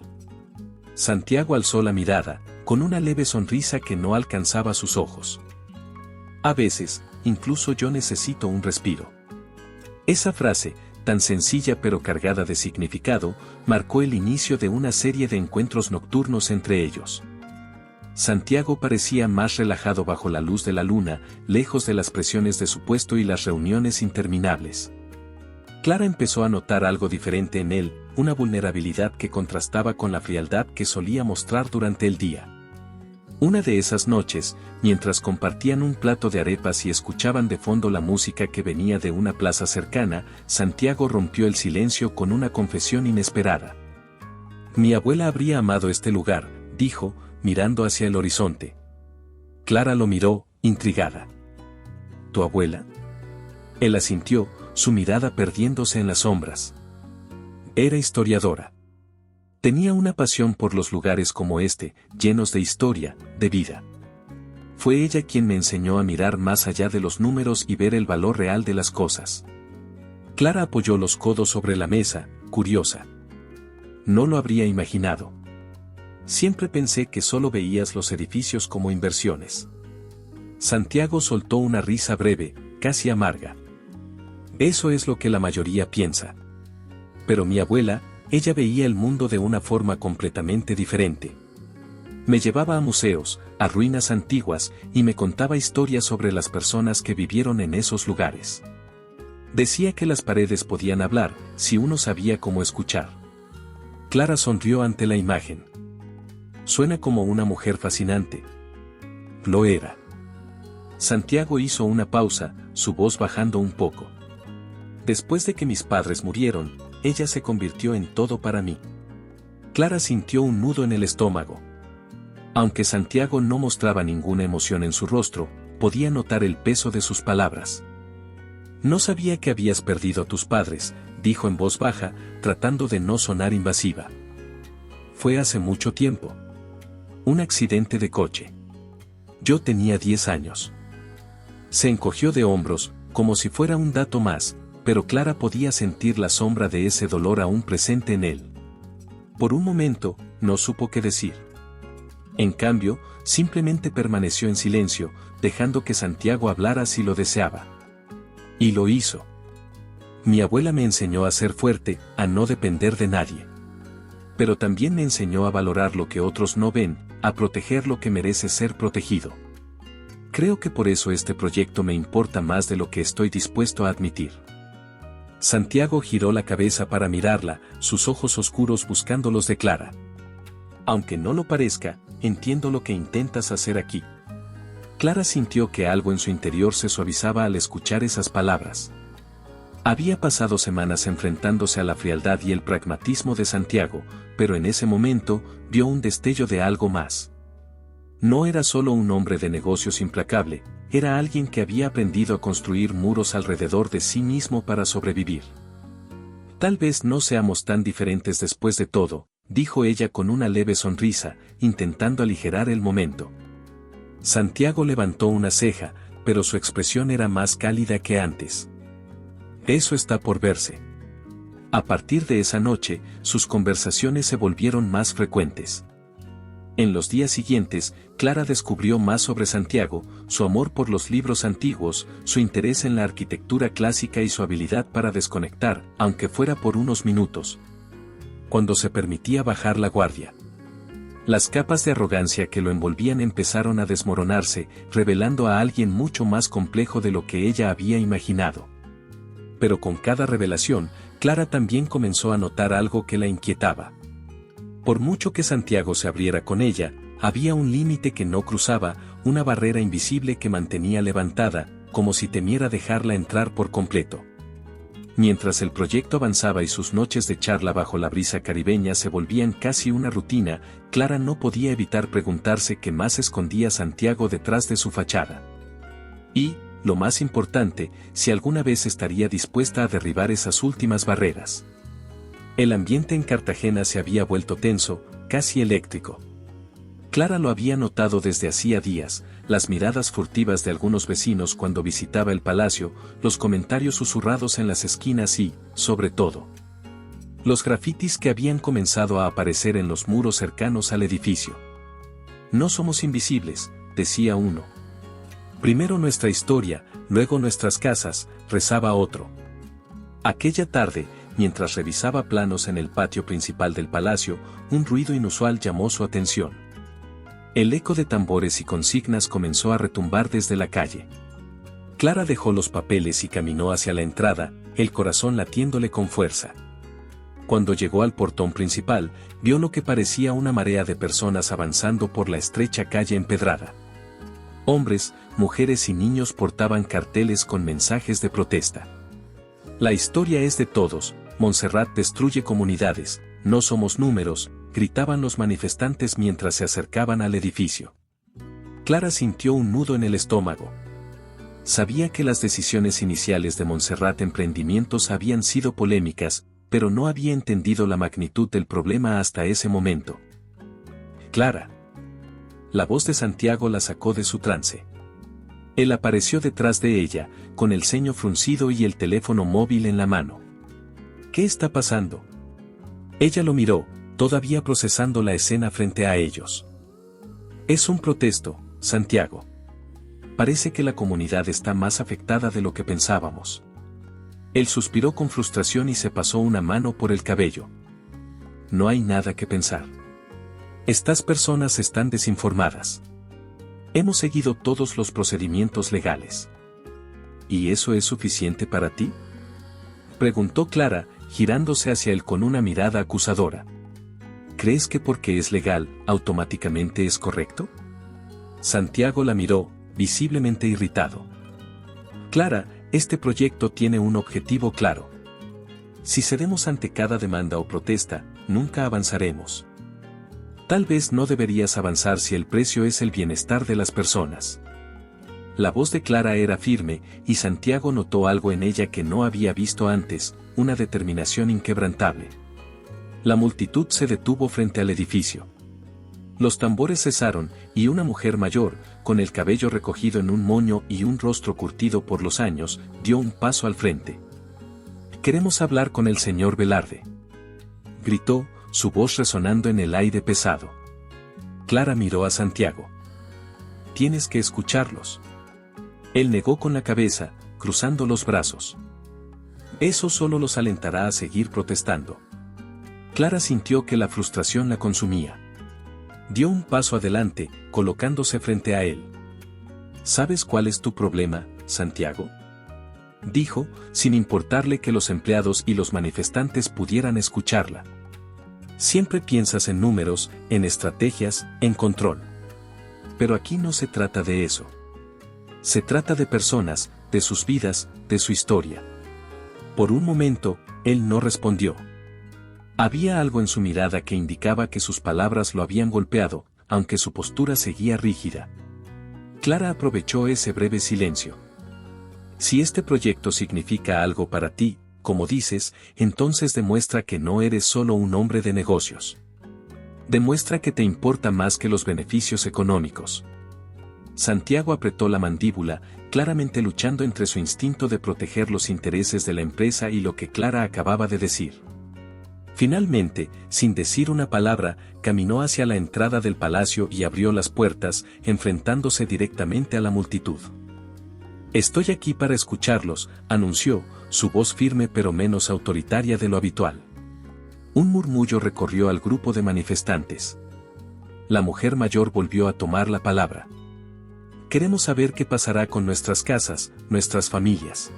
Santiago alzó la mirada, con una leve sonrisa que no alcanzaba sus ojos. «A veces, incluso yo necesito un respiro». Esa frase, tan sencilla pero cargada de significado, marcó el inicio de una serie de encuentros nocturnos entre ellos. Santiago parecía más relajado bajo la luz de la luna, lejos de las presiones de su puesto y las reuniones interminables. Clara empezó a notar algo diferente en él, una vulnerabilidad que contrastaba con la frialdad que solía mostrar durante el día. Una de esas noches, mientras compartían un plato de arepas y escuchaban de fondo la música que venía de una plaza cercana, Santiago rompió el silencio con una confesión inesperada. «Mi abuela habría amado este lugar», dijo, mirando hacia el horizonte. Clara lo miró, intrigada. «¿Tu abuela?». Él asintió, su mirada perdiéndose en las sombras. Era historiadora. Tenía una pasión por los lugares como este, llenos de historia, de vida. Fue ella quien me enseñó a mirar más allá de los números y ver el valor real de las cosas. Clara apoyó los codos sobre la mesa, curiosa. «No lo habría imaginado. Siempre pensé que solo veías los edificios como inversiones». Santiago soltó una risa breve, casi amarga. «Eso es lo que la mayoría piensa. Pero mi abuela, ella veía el mundo de una forma completamente diferente. Me llevaba a museos, a ruinas antiguas, y me contaba historias sobre las personas que vivieron en esos lugares. Decía que las paredes podían hablar, si uno sabía cómo escuchar». Clara sonrió ante la imagen. «Suena como una mujer fascinante». Lo era. Santiago hizo una pausa, su voz bajando un poco. «Después de que mis padres murieron, ella se convirtió en todo para mí». Clara sintió un nudo en el estómago. Aunque Santiago no mostraba ninguna emoción en su rostro, podía notar el peso de sus palabras. «No sabía que habías perdido a tus padres», dijo en voz baja, tratando de no sonar invasiva. «Fue hace mucho tiempo. Un accidente de coche. Yo tenía 10 años». Se encogió de hombros, como si fuera un dato más, pero Clara podía sentir la sombra de ese dolor aún presente en él. Por un momento, no supo qué decir. En cambio, simplemente permaneció en silencio, dejando que Santiago hablara si lo deseaba. Y lo hizo. «Mi abuela me enseñó a ser fuerte, a no depender de nadie. Pero también me enseñó a valorar lo que otros no ven, a proteger lo que merece ser protegido. Creo que por eso este proyecto me importa más de lo que estoy dispuesto a admitir». Santiago giró la cabeza para mirarla, sus ojos oscuros buscando los de Clara. «Aunque no lo parezca, entiendo lo que intentas hacer aquí». Clara sintió que algo en su interior se suavizaba al escuchar esas palabras. Había pasado semanas enfrentándose a la frialdad y el pragmatismo de Santiago, pero en ese momento, vio un destello de algo más. No era solo un hombre de negocios implacable, era alguien que había aprendido a construir muros alrededor de sí mismo para sobrevivir. «Tal vez no seamos tan diferentes después de todo», dijo ella con una leve sonrisa, intentando aligerar el momento. Santiago levantó una ceja, pero su expresión era más cálida que antes. Eso está por verse. A partir de esa noche, sus conversaciones se volvieron más frecuentes. En los días siguientes, Clara descubrió más sobre Santiago, su amor por los libros antiguos, su interés en la arquitectura clásica y su habilidad para desconectar, aunque fuera por unos minutos, cuando se permitía bajar la guardia. Las capas de arrogancia que lo envolvían empezaron a desmoronarse, revelando a alguien mucho más complejo de lo que ella había imaginado. Pero con cada revelación, Clara también comenzó a notar algo que la inquietaba. Por mucho que Santiago se abriera con ella, había un límite que no cruzaba, una barrera invisible que mantenía levantada, como si temiera dejarla entrar por completo. Mientras el proyecto avanzaba y sus noches de charla bajo la brisa caribeña se volvían casi una rutina, Clara no podía evitar preguntarse qué más escondía Santiago detrás de su fachada. Y, lo más importante, si alguna vez estaría dispuesta a derribar esas últimas barreras. El ambiente en Cartagena se había vuelto tenso, casi eléctrico. Clara lo había notado desde hacía días, las miradas furtivas de algunos vecinos cuando visitaba el palacio, los comentarios susurrados en las esquinas y, sobre todo, los grafitis que habían comenzado a aparecer en los muros cercanos al edificio. No somos invisibles, decía uno. Primero nuestra historia, luego nuestras casas, rezaba otro. Aquella tarde, mientras revisaba planos en el patio principal del palacio, un ruido inusual llamó su atención. El eco de tambores y consignas comenzó a retumbar desde la calle. Clara dejó los papeles y caminó hacia la entrada, el corazón latiéndole con fuerza. Cuando llegó al portón principal, vio lo que parecía una marea de personas avanzando por la estrecha calle empedrada. Hombres, mujeres y niños portaban carteles con mensajes de protesta. La historia es de todos, Montserrat destruye comunidades, no somos números, gritaban los manifestantes mientras se acercaban al edificio. Clara sintió un nudo en el estómago. Sabía que las decisiones iniciales de Montserrat Emprendimientos habían sido polémicas, pero no había entendido la magnitud del problema hasta ese momento. Clara. La voz de Santiago la sacó de su trance. Él apareció detrás de ella, con el ceño fruncido y el teléfono móvil en la mano. ¿Qué está pasando? Ella lo miró, todavía procesando la escena frente a ellos. Es un protesto, Santiago. Parece que la comunidad está más afectada de lo que pensábamos. Él suspiró con frustración y se pasó una mano por el cabello. No hay nada que pensar. Estas personas están desinformadas. Hemos seguido todos los procedimientos legales. ¿Y eso es suficiente para ti?, preguntó Clara, girándose hacia él con una mirada acusadora. ¿Crees que porque es legal, automáticamente es correcto? Santiago la miró, visiblemente irritado. Clara, este proyecto tiene un objetivo claro. Si cedemos ante cada demanda o protesta, nunca avanzaremos. Tal vez no deberías avanzar si el precio es el bienestar de las personas. La voz de Clara era firme, y Santiago notó algo en ella que no había visto antes, una determinación inquebrantable. La multitud se detuvo frente al edificio. Los tambores cesaron, y una mujer mayor, con el cabello recogido en un moño y un rostro curtido por los años, dio un paso al frente. «Queremos hablar con el señor Velarde», gritó, su voz resonando en el aire pesado. Clara miró a Santiago. «Tienes que escucharlos». Él negó con la cabeza, cruzando los brazos. Eso solo los alentará a seguir protestando. Clara sintió que la frustración la consumía. Dio un paso adelante, colocándose frente a él. ¿Sabes cuál es tu problema, Santiago?, dijo, sin importarle que los empleados y los manifestantes pudieran escucharla. Siempre piensas en números, en estrategias, en control. Pero aquí no se trata de eso. Se trata de personas, de sus vidas, de su historia. Por un momento, él no respondió. Había algo en su mirada que indicaba que sus palabras lo habían golpeado, aunque su postura seguía rígida. Clara aprovechó ese breve silencio. Si este proyecto significa algo para ti, como dices, entonces demuestra que no eres solo un hombre de negocios. Demuestra que te importa más que los beneficios económicos. Santiago apretó la mandíbula, claramente luchando entre su instinto de proteger los intereses de la empresa y lo que Clara acababa de decir. Finalmente, sin decir una palabra, caminó hacia la entrada del palacio y abrió las puertas, enfrentándose directamente a la multitud. «Estoy aquí para escucharlos», anunció, su voz firme pero menos autoritaria de lo habitual. Un murmullo recorrió al grupo de manifestantes. La mujer mayor volvió a tomar la palabra. «Queremos saber qué pasará con nuestras casas, nuestras familias.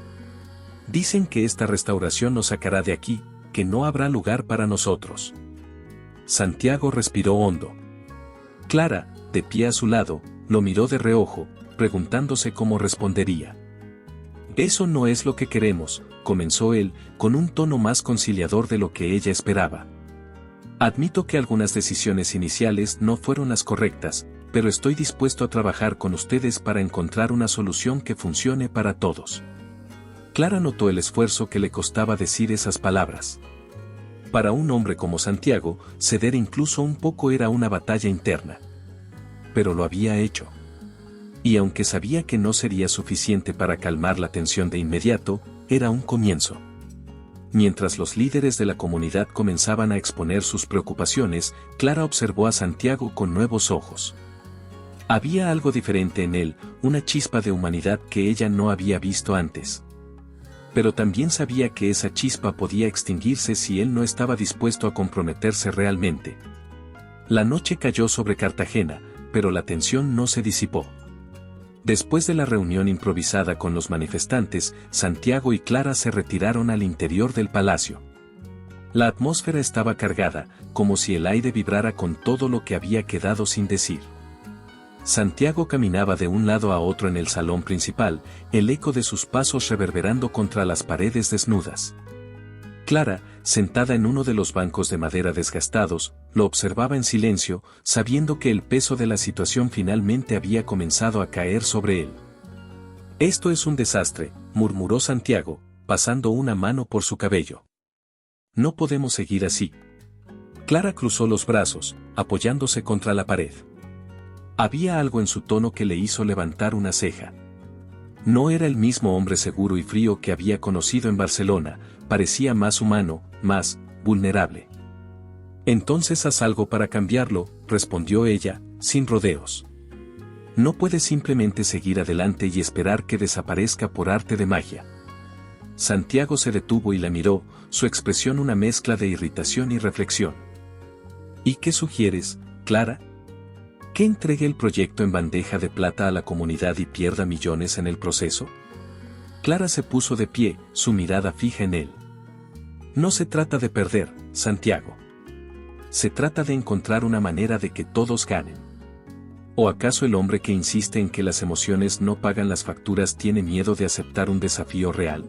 Dicen que esta restauración nos sacará de aquí, que no habrá lugar para nosotros». Santiago respiró hondo. Clara, de pie a su lado, lo miró de reojo, preguntándose cómo respondería. «Eso no es lo que queremos», comenzó él, con un tono más conciliador de lo que ella esperaba. «Admito que algunas decisiones iniciales no fueron las correctas, pero estoy dispuesto a trabajar con ustedes para encontrar una solución que funcione para todos». Clara notó el esfuerzo que le costaba decir esas palabras. Para un hombre como Santiago, ceder incluso un poco era una batalla interna. Pero lo había hecho. Y aunque sabía que no sería suficiente para calmar la tensión de inmediato, era un comienzo. Mientras los líderes de la comunidad comenzaban a exponer sus preocupaciones, Clara observó a Santiago con nuevos ojos. Había algo diferente en él, una chispa de humanidad que ella no había visto antes. Pero también sabía que esa chispa podía extinguirse si él no estaba dispuesto a comprometerse realmente. La noche cayó sobre Cartagena, pero la tensión no se disipó. Después de la reunión improvisada con los manifestantes, Santiago y Clara se retiraron al interior del palacio. La atmósfera estaba cargada, como si el aire vibrara con todo lo que había quedado sin decir. Santiago caminaba de un lado a otro en el salón principal, el eco de sus pasos reverberando contra las paredes desnudas. Clara, sentada en uno de los bancos de madera desgastados, lo observaba en silencio, sabiendo que el peso de la situación finalmente había comenzado a caer sobre él. «Esto es un desastre», murmuró Santiago, pasando una mano por su cabello. «No podemos seguir así». Clara cruzó los brazos, apoyándose contra la pared. Había algo en su tono que le hizo levantar una ceja. No era el mismo hombre seguro y frío que había conocido en Barcelona, parecía más humano, más vulnerable. «Entonces haz algo para cambiarlo», respondió ella, sin rodeos. «No puedes simplemente seguir adelante y esperar que desaparezca por arte de magia». Santiago se detuvo y la miró, su expresión una mezcla de irritación y reflexión. «¿Y qué sugieres, Clara? ¿Que entregue el proyecto en bandeja de plata a la comunidad y pierda millones en el proceso?» Clara se puso de pie, su mirada fija en él. «No se trata de perder, Santiago. Se trata de encontrar una manera de que todos ganen. ¿O acaso el hombre que insiste en que las emociones no pagan las facturas tiene miedo de aceptar un desafío real?»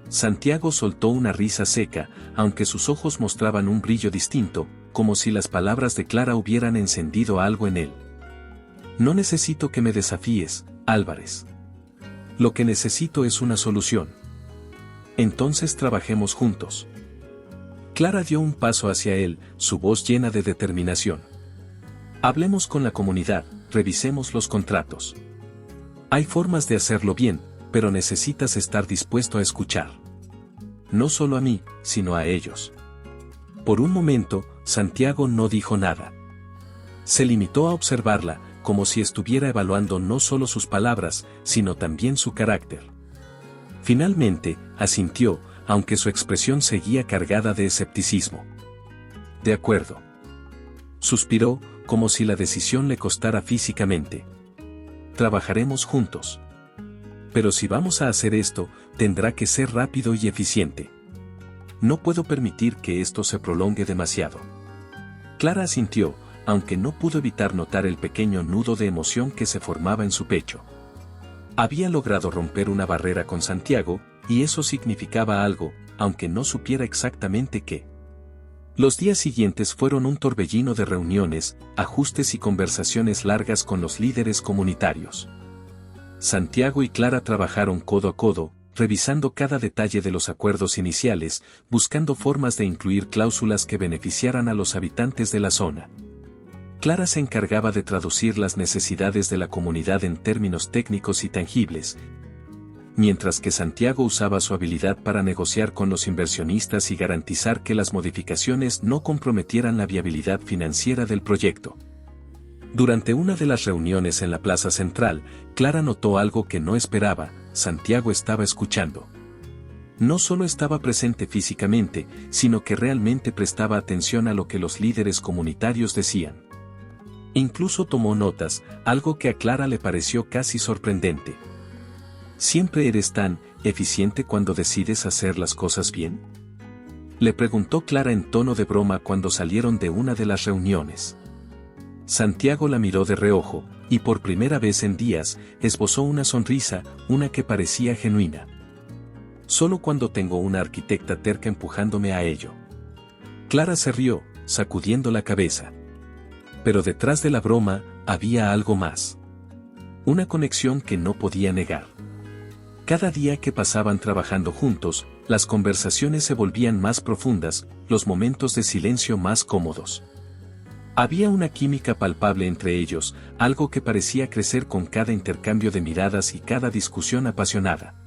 Santiago soltó una risa seca, aunque sus ojos mostraban un brillo distinto, como si las palabras de Clara hubieran encendido algo en él. «No necesito que me desafíes, Álvarez. Lo que necesito es una solución. Entonces trabajemos juntos». Clara dio un paso hacia él, su voz llena de determinación. «Hablemos con la comunidad, revisemos los contratos. Hay formas de hacerlo bien, pero necesitas estar dispuesto a escuchar. No solo a mí, sino a ellos». Por un momento, Santiago no dijo nada. Se limitó a observarla, como si estuviera evaluando no solo sus palabras, sino también su carácter. Finalmente, asintió, aunque su expresión seguía cargada de escepticismo. «De acuerdo». Suspiró, como si la decisión le costara físicamente. «Trabajaremos juntos. Pero si vamos a hacer esto, tendrá que ser rápido y eficiente. No puedo permitir que esto se prolongue demasiado». Clara asintió, aunque no pudo evitar notar el pequeño nudo de emoción que se formaba en su pecho. Había logrado romper una barrera con Santiago, y eso significaba algo, aunque no supiera exactamente qué. Los días siguientes fueron un torbellino de reuniones, ajustes y conversaciones largas con los líderes comunitarios. Santiago y Clara trabajaron codo a codo, revisando cada detalle de los acuerdos iniciales, buscando formas de incluir cláusulas que beneficiaran a los habitantes de la zona. Clara se encargaba de traducir las necesidades de la comunidad en términos técnicos y tangibles, mientras que Santiago usaba su habilidad para negociar con los inversionistas y garantizar que las modificaciones no comprometieran la viabilidad financiera del proyecto. Durante una de las reuniones en la plaza central, Clara notó algo que no esperaba: Santiago estaba escuchando. No solo estaba presente físicamente, sino que realmente prestaba atención a lo que los líderes comunitarios decían. Incluso tomó notas, algo que a Clara le pareció casi sorprendente. ¿Siempre eres tan eficiente cuando decides hacer las cosas bien?, le preguntó Clara en tono de broma cuando salieron de una de las reuniones. Santiago la miró de reojo, y por primera vez en días, esbozó una sonrisa, una que parecía genuina. Solo cuando tengo una arquitecta terca empujándome a ello. Clara se rió, sacudiendo la cabeza. Pero detrás de la broma, había algo más. Una conexión que no podía negar. Cada día que pasaban trabajando juntos, las conversaciones se volvían más profundas, los momentos de silencio más cómodos. Había una química palpable entre ellos, algo que parecía crecer con cada intercambio de miradas y cada discusión apasionada.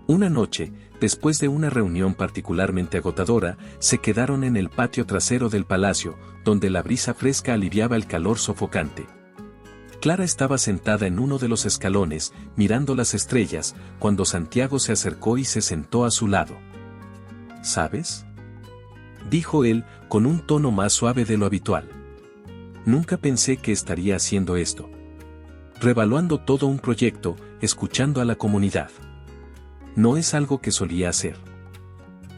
Una noche, después de una reunión particularmente agotadora, se quedaron en el patio trasero del palacio, donde la brisa fresca aliviaba el calor sofocante. Clara estaba sentada en uno de los escalones, mirando las estrellas, cuando Santiago se acercó y se sentó a su lado. ¿Sabes?, dijo él, con un tono más suave de lo habitual. Nunca pensé que estaría haciendo esto. Revaluando todo un proyecto, escuchando a la comunidad. No es algo que solía hacer.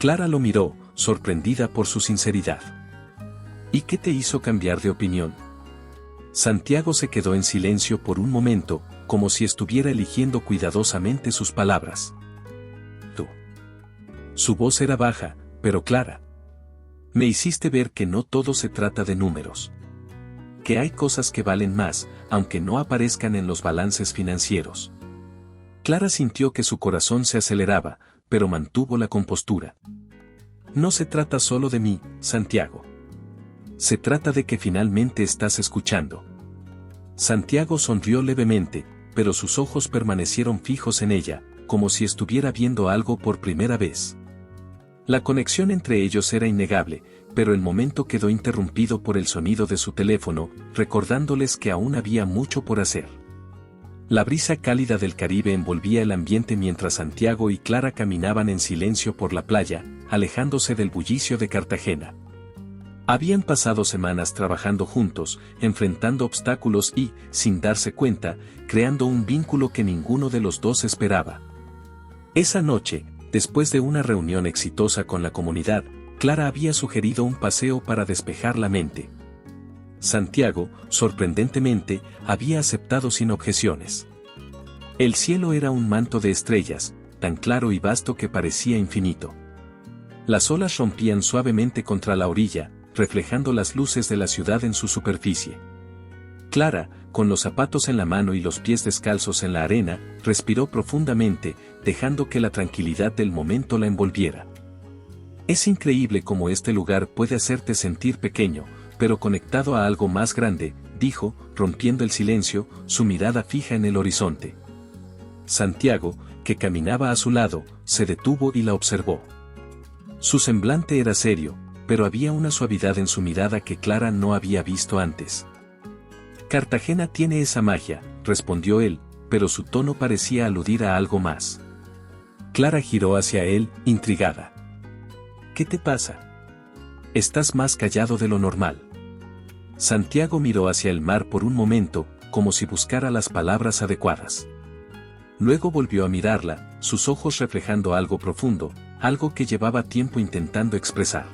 Clara lo miró, sorprendida por su sinceridad. ¿Y qué te hizo cambiar de opinión? Santiago se quedó en silencio por un momento, como si estuviera eligiendo cuidadosamente sus palabras. Tú. Su voz era baja, pero clara. Me hiciste ver que no todo se trata de números. Que hay cosas que valen más, aunque no aparezcan en los balances financieros. Clara sintió que su corazón se aceleraba, pero mantuvo la compostura. No se trata solo de mí, Santiago. Se trata de que finalmente estás escuchando. Santiago sonrió levemente, pero sus ojos permanecieron fijos en ella, como si estuviera viendo algo por primera vez. La conexión entre ellos era innegable, pero el momento quedó interrumpido por el sonido de su teléfono, recordándoles que aún había mucho por hacer. La brisa cálida del Caribe envolvía el ambiente mientras Santiago y Clara caminaban en silencio por la playa, alejándose del bullicio de Cartagena. Habían pasado semanas trabajando juntos, enfrentando obstáculos y, sin darse cuenta, creando un vínculo que ninguno de los dos esperaba. Esa noche, después de una reunión exitosa con la comunidad, Clara había sugerido un paseo para despejar la mente. Santiago, sorprendentemente, había aceptado sin objeciones. El cielo era un manto de estrellas, tan claro y vasto que parecía infinito. Las olas rompían suavemente contra la orilla, reflejando las luces de la ciudad en su superficie. Clara, con los zapatos en la mano y los pies descalzos en la arena, respiró profundamente, dejando que la tranquilidad del momento la envolviera. Es increíble cómo este lugar puede hacerte sentir pequeño, pero conectado a algo más grande, dijo, rompiendo el silencio, su mirada fija en el horizonte. Santiago, que caminaba a su lado, se detuvo y la observó. Su semblante era serio, pero había una suavidad en su mirada que Clara no había visto antes. Cartagena tiene esa magia, respondió él, pero su tono parecía aludir a algo más. Clara giró hacia él, intrigada. ¿Qué te pasa? Estás más callado de lo normal. Santiago miró hacia el mar por un momento, como si buscara las palabras adecuadas. Luego volvió a mirarla, sus ojos reflejando algo profundo, algo que llevaba tiempo intentando expresar.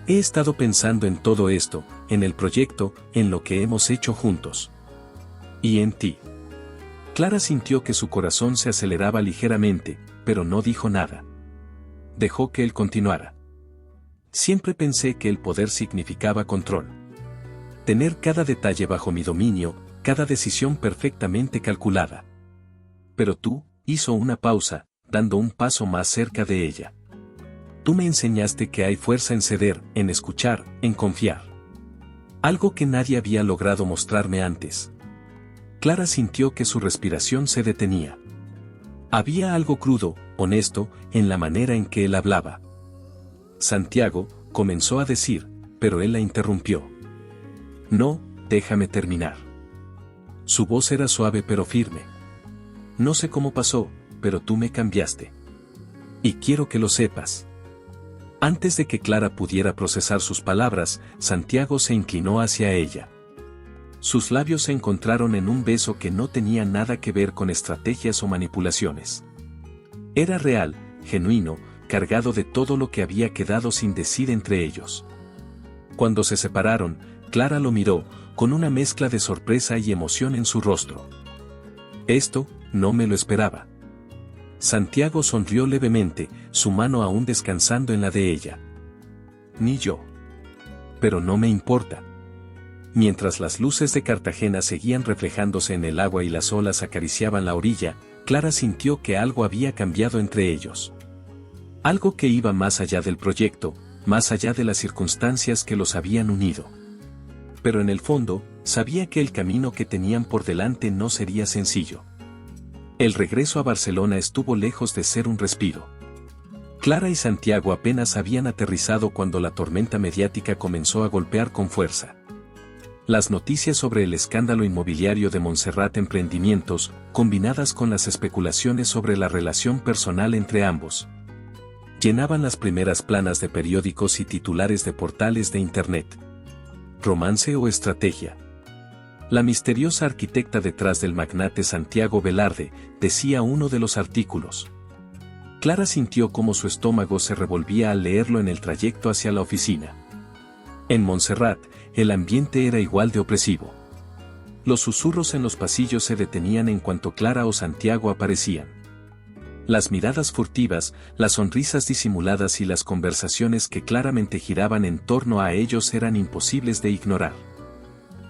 He estado pensando en todo esto, en el proyecto, en lo que hemos hecho juntos. Y en ti. Clara sintió que su corazón se aceleraba ligeramente, pero no dijo nada. Dejó que él continuara. Siempre pensé que el poder significaba control. Tener cada detalle bajo mi dominio, cada decisión perfectamente calculada. Pero tú, hizo una pausa, dando un paso más cerca de ella. Tú me enseñaste que hay fuerza en ceder, en escuchar, en confiar. Algo que nadie había logrado mostrarme antes. Clara sintió que su respiración se detenía. Había algo crudo, honesto, en la manera en que él hablaba. Santiago, comenzó a decir, pero él la interrumpió. No, déjame terminar. Su voz era suave pero firme. No sé cómo pasó, pero tú me cambiaste. Y quiero que lo sepas. Antes de que Clara pudiera procesar sus palabras, Santiago se inclinó hacia ella. Sus labios se encontraron en un beso que no tenía nada que ver con estrategias o manipulaciones. Era real, genuino, cargado de todo lo que había quedado sin decir entre ellos. Cuando se separaron, Clara lo miró, con una mezcla de sorpresa y emoción en su rostro. Esto, no me lo esperaba. Santiago sonrió levemente, su mano aún descansando en la de ella. Ni yo. Pero no me importa. Mientras las luces de Cartagena seguían reflejándose en el agua y las olas acariciaban la orilla, Clara sintió que algo había cambiado entre ellos. Algo que iba más allá del proyecto, más allá de las circunstancias que los habían unido. Pero en el fondo, sabía que el camino que tenían por delante no sería sencillo. El regreso a Barcelona estuvo lejos de ser un respiro. Clara y Santiago apenas habían aterrizado cuando la tormenta mediática comenzó a golpear con fuerza. Las noticias sobre el escándalo inmobiliario de Montserrat Emprendimientos, combinadas con las especulaciones sobre la relación personal entre ambos, llenaban las primeras planas de periódicos y titulares de portales de Internet. ¿Romance o estrategia? La misteriosa arquitecta detrás del magnate Santiago Velarde, decía uno de los artículos. Clara sintió cómo su estómago se revolvía al leerlo en el trayecto hacia la oficina. En Montserrat, el ambiente era igual de opresivo. Los susurros en los pasillos se detenían en cuanto Clara o Santiago aparecían. Las miradas furtivas, las sonrisas disimuladas y las conversaciones que claramente giraban en torno a ellos eran imposibles de ignorar.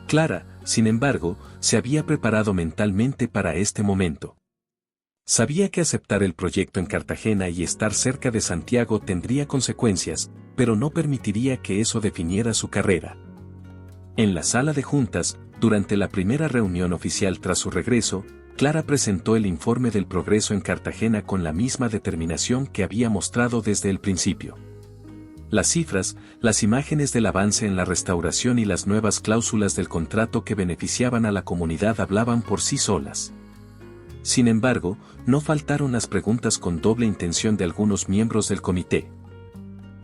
Clara, sin embargo, se había preparado mentalmente para este momento. Sabía que aceptar el proyecto en Cartagena y estar cerca de Santiago tendría consecuencias, pero no permitiría que eso definiera su carrera. En la sala de juntas, durante la primera reunión oficial tras su regreso, Clara presentó el informe del progreso en Cartagena con la misma determinación que había mostrado desde el principio. Las cifras, las imágenes del avance en la restauración y las nuevas cláusulas del contrato que beneficiaban a la comunidad hablaban por sí solas. Sin embargo, no faltaron las preguntas con doble intención de algunos miembros del comité.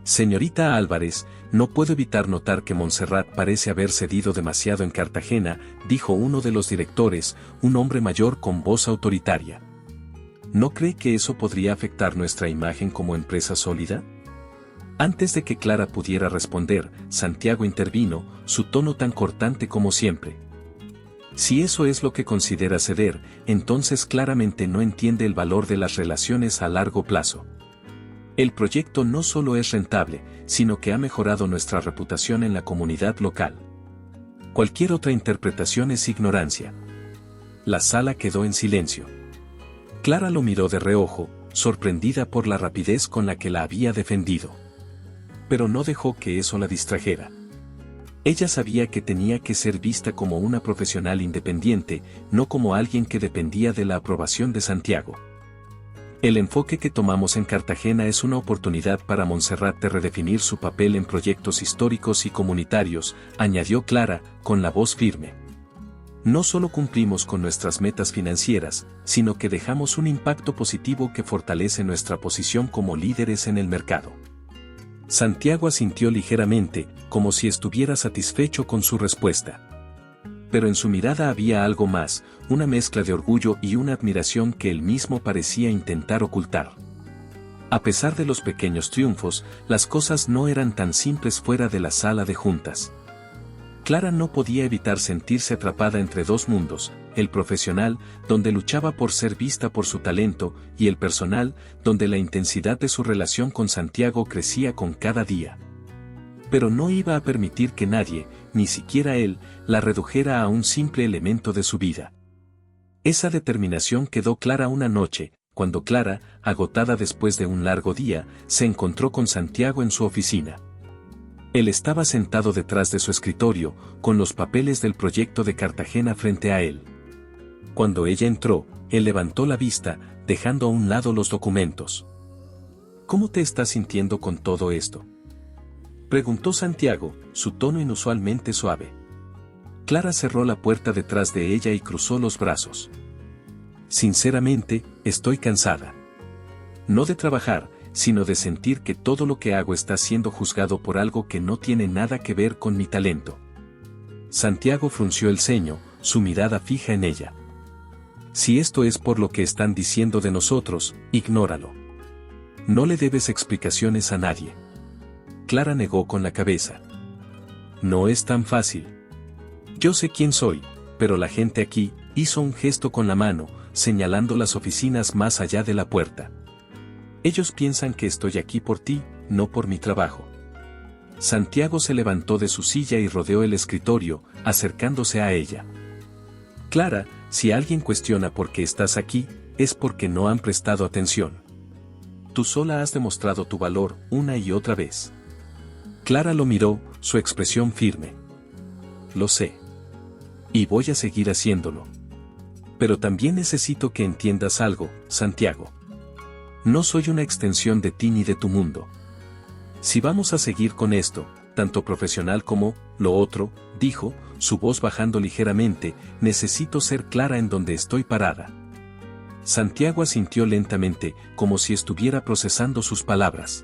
Señorita Álvarez, no puedo evitar notar que Montserrat parece haber cedido demasiado en Cartagena, dijo uno de los directores, un hombre mayor con voz autoritaria. ¿No cree que eso podría afectar nuestra imagen como empresa sólida? Antes de que Clara pudiera responder, Santiago intervino, su tono tan cortante como siempre. Si eso es lo que considera ceder, entonces claramente no entiende el valor de las relaciones a largo plazo. El proyecto no solo es rentable, sino que ha mejorado nuestra reputación en la comunidad local. Cualquier otra interpretación es ignorancia. La sala quedó en silencio. Clara lo miró de reojo, sorprendida por la rapidez con la que la había defendido. Pero no dejó que eso la distrajera. Ella sabía que tenía que ser vista como una profesional independiente, no como alguien que dependía de la aprobación de Santiago. El enfoque que tomamos en Cartagena es una oportunidad para Montserrat de redefinir su papel en proyectos históricos y comunitarios, añadió Clara, con la voz firme. No solo cumplimos con nuestras metas financieras, sino que dejamos un impacto positivo que fortalece nuestra posición como líderes en el mercado. Santiago asintió ligeramente, como si estuviera satisfecho con su respuesta. Pero en su mirada había algo más, una mezcla de orgullo y una admiración que él mismo parecía intentar ocultar. A pesar de los pequeños triunfos, las cosas no eran tan simples fuera de la sala de juntas. Clara no podía evitar sentirse atrapada entre dos mundos, el profesional, donde luchaba por ser vista por su talento, y el personal, donde la intensidad de su relación con Santiago crecía con cada día. Pero no iba a permitir que nadie, ni siquiera él, la redujera a un simple elemento de su vida. Esa determinación quedó clara una noche, cuando Clara, agotada después de un largo día, se encontró con Santiago en su oficina. Él estaba sentado detrás de su escritorio, con los papeles del proyecto de Cartagena frente a él. Cuando ella entró, él levantó la vista, dejando a un lado los documentos. ¿Cómo te estás sintiendo con todo esto?, preguntó Santiago, su tono inusualmente suave. Clara cerró la puerta detrás de ella y cruzó los brazos. Sinceramente, estoy cansada. No de trabajar, sino de sentir que todo lo que hago está siendo juzgado por algo que no tiene nada que ver con mi talento. Santiago frunció el ceño, su mirada fija en ella. Si esto es por lo que están diciendo de nosotros, ignóralo. No le debes explicaciones a nadie. Clara negó con la cabeza. No es tan fácil. Yo sé quién soy, pero la gente aquí, hizo un gesto con la mano, señalando las oficinas más allá de la puerta. Ellos piensan que estoy aquí por ti, no por mi trabajo. Santiago se levantó de su silla y rodeó el escritorio, acercándose a ella. Clara, si alguien cuestiona por qué estás aquí, es porque no han prestado atención. Tú sola has demostrado tu valor una y otra vez. Clara lo miró, su expresión firme. Lo sé. Y voy a seguir haciéndolo. Pero también necesito que entiendas algo, Santiago. No soy una extensión de ti ni de tu mundo. Si vamos a seguir con esto, tanto profesional como lo otro, dijo, su voz bajando ligeramente, necesito ser clara en donde estoy parada. Santiago asintió lentamente, como si estuviera procesando sus palabras.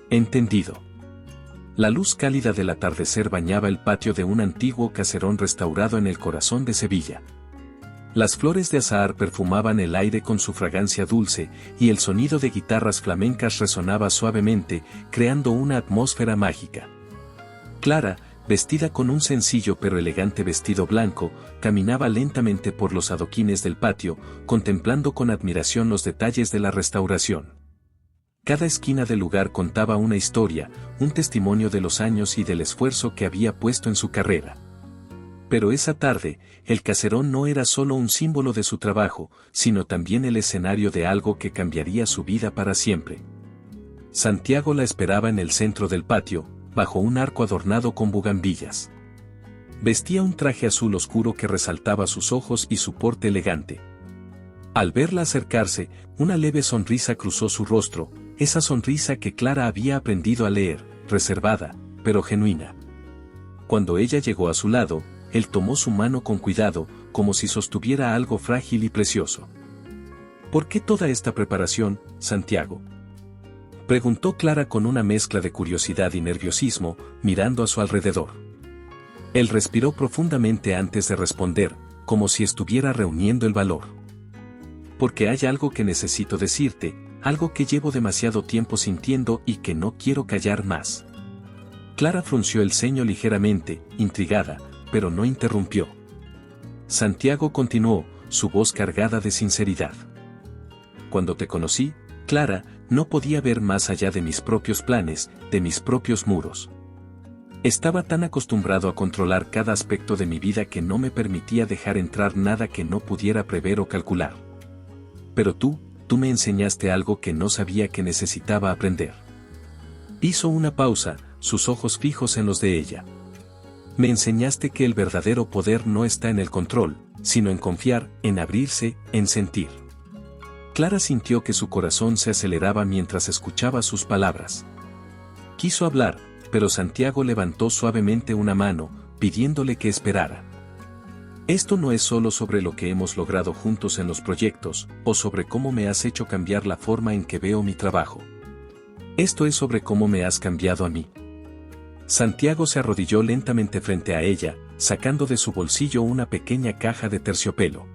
Entendido. La luz cálida del atardecer bañaba el patio de un antiguo caserón restaurado en el corazón de Sevilla. Las flores de azahar perfumaban el aire con su fragancia dulce, y el sonido de guitarras flamencas resonaba suavemente, creando una atmósfera mágica. Clara, vestida con un sencillo pero elegante vestido blanco, caminaba lentamente por los adoquines del patio, contemplando con admiración los detalles de la restauración. Cada esquina del lugar contaba una historia, un testimonio de los años y del esfuerzo que había puesto en su carrera. Pero esa tarde, el caserón no era solo un símbolo de su trabajo, sino también el escenario de algo que cambiaría su vida para siempre. Santiago la esperaba en el centro del patio, bajo un arco adornado con bugambillas. Vestía un traje azul oscuro que resaltaba sus ojos y su porte elegante. Al verla acercarse, una leve sonrisa cruzó su rostro, esa sonrisa que Clara había aprendido a leer, reservada, pero genuina. Cuando ella llegó a su lado, él tomó su mano con cuidado, como si sostuviera algo frágil y precioso. ¿Por qué toda esta preparación, Santiago?, preguntó Clara con una mezcla de curiosidad y nerviosismo, mirando a su alrededor. Él respiró profundamente antes de responder, como si estuviera reuniendo el valor. Porque hay algo que necesito decirte, algo que llevo demasiado tiempo sintiendo y que no quiero callar más. Clara frunció el ceño ligeramente, intrigada, pero no interrumpió. Santiago continuó, su voz cargada de sinceridad. Cuando te conocí, Clara, no podía ver más allá de mis propios planes, de mis propios muros. Estaba tan acostumbrado a controlar cada aspecto de mi vida que no me permitía dejar entrar nada que no pudiera prever o calcular. Pero tú me enseñaste algo que no sabía que necesitaba aprender. Hizo una pausa, sus ojos fijos en los de ella. Me enseñaste que el verdadero poder no está en el control, sino en confiar, en abrirse, en sentir. Clara sintió que su corazón se aceleraba mientras escuchaba sus palabras. Quiso hablar, pero Santiago levantó suavemente una mano, pidiéndole que esperara. Esto no es solo sobre lo que hemos logrado juntos en los proyectos, o sobre cómo me has hecho cambiar la forma en que veo mi trabajo. Esto es sobre cómo me has cambiado a mí. Santiago se arrodilló lentamente frente a ella, sacando de su bolsillo una pequeña caja de terciopelo.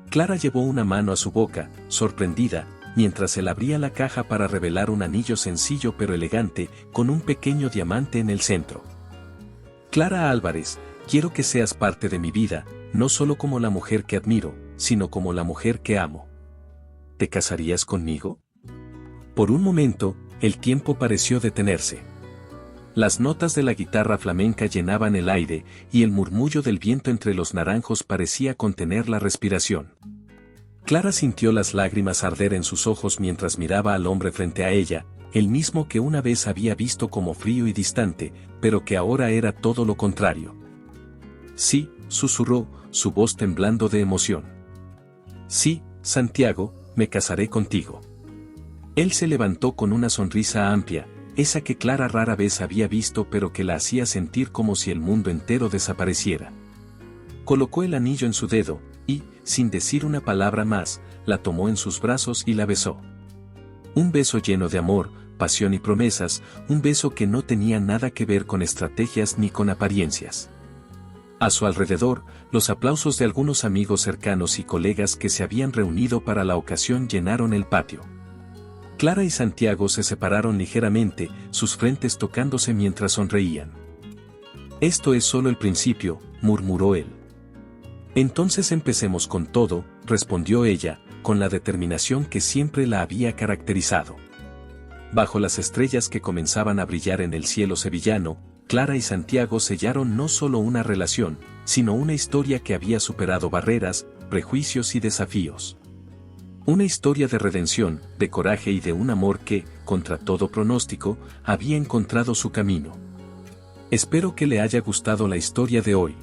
Clara llevó una mano a su boca, sorprendida, mientras él abría la caja para revelar un anillo sencillo pero elegante, con un pequeño diamante en el centro. Clara Álvarez, quiero que seas parte de mi vida, no solo como la mujer que admiro, sino como la mujer que amo. ¿Te casarías conmigo? Por un momento, el tiempo pareció detenerse. Las notas de la guitarra flamenca llenaban el aire, y el murmullo del viento entre los naranjos parecía contener la respiración. Clara sintió las lágrimas arder en sus ojos mientras miraba al hombre frente a ella, el mismo que una vez había visto como frío y distante, pero que ahora era todo lo contrario. Sí, susurró, su voz temblando de emoción. Sí, Santiago, me casaré contigo. Él se levantó con una sonrisa amplia, esa que Clara rara vez había visto pero que la hacía sentir como si el mundo entero desapareciera. Colocó el anillo en su dedo, y, sin decir una palabra más, la tomó en sus brazos y la besó. Un beso lleno de amor, pasión y promesas, un beso que no tenía nada que ver con estrategias ni con apariencias. A su alrededor, los aplausos de algunos amigos cercanos y colegas que se habían reunido para la ocasión llenaron el patio. Clara y Santiago se separaron ligeramente, sus frentes tocándose mientras sonreían. Esto es solo el principio, murmuró él. Entonces empecemos con todo, respondió ella, con la determinación que siempre la había caracterizado. Bajo las estrellas que comenzaban a brillar en el cielo sevillano, Clara y Santiago sellaron no solo una relación, sino una historia que había superado barreras, prejuicios y desafíos. Una historia de redención, de coraje y de un amor que, contra todo pronóstico, había encontrado su camino. Espero que le haya gustado la historia de hoy.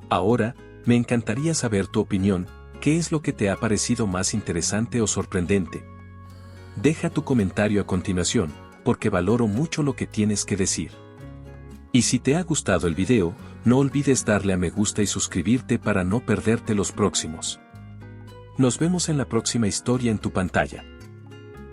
Ahora, me encantaría saber tu opinión, ¿qué es lo que te ha parecido más interesante o sorprendente? Deja tu comentario a continuación, porque valoro mucho lo que tienes que decir. Y si te ha gustado el video, no olvides darle a me gusta y suscribirte para no perderte los próximos. Nos vemos en la próxima historia en tu pantalla.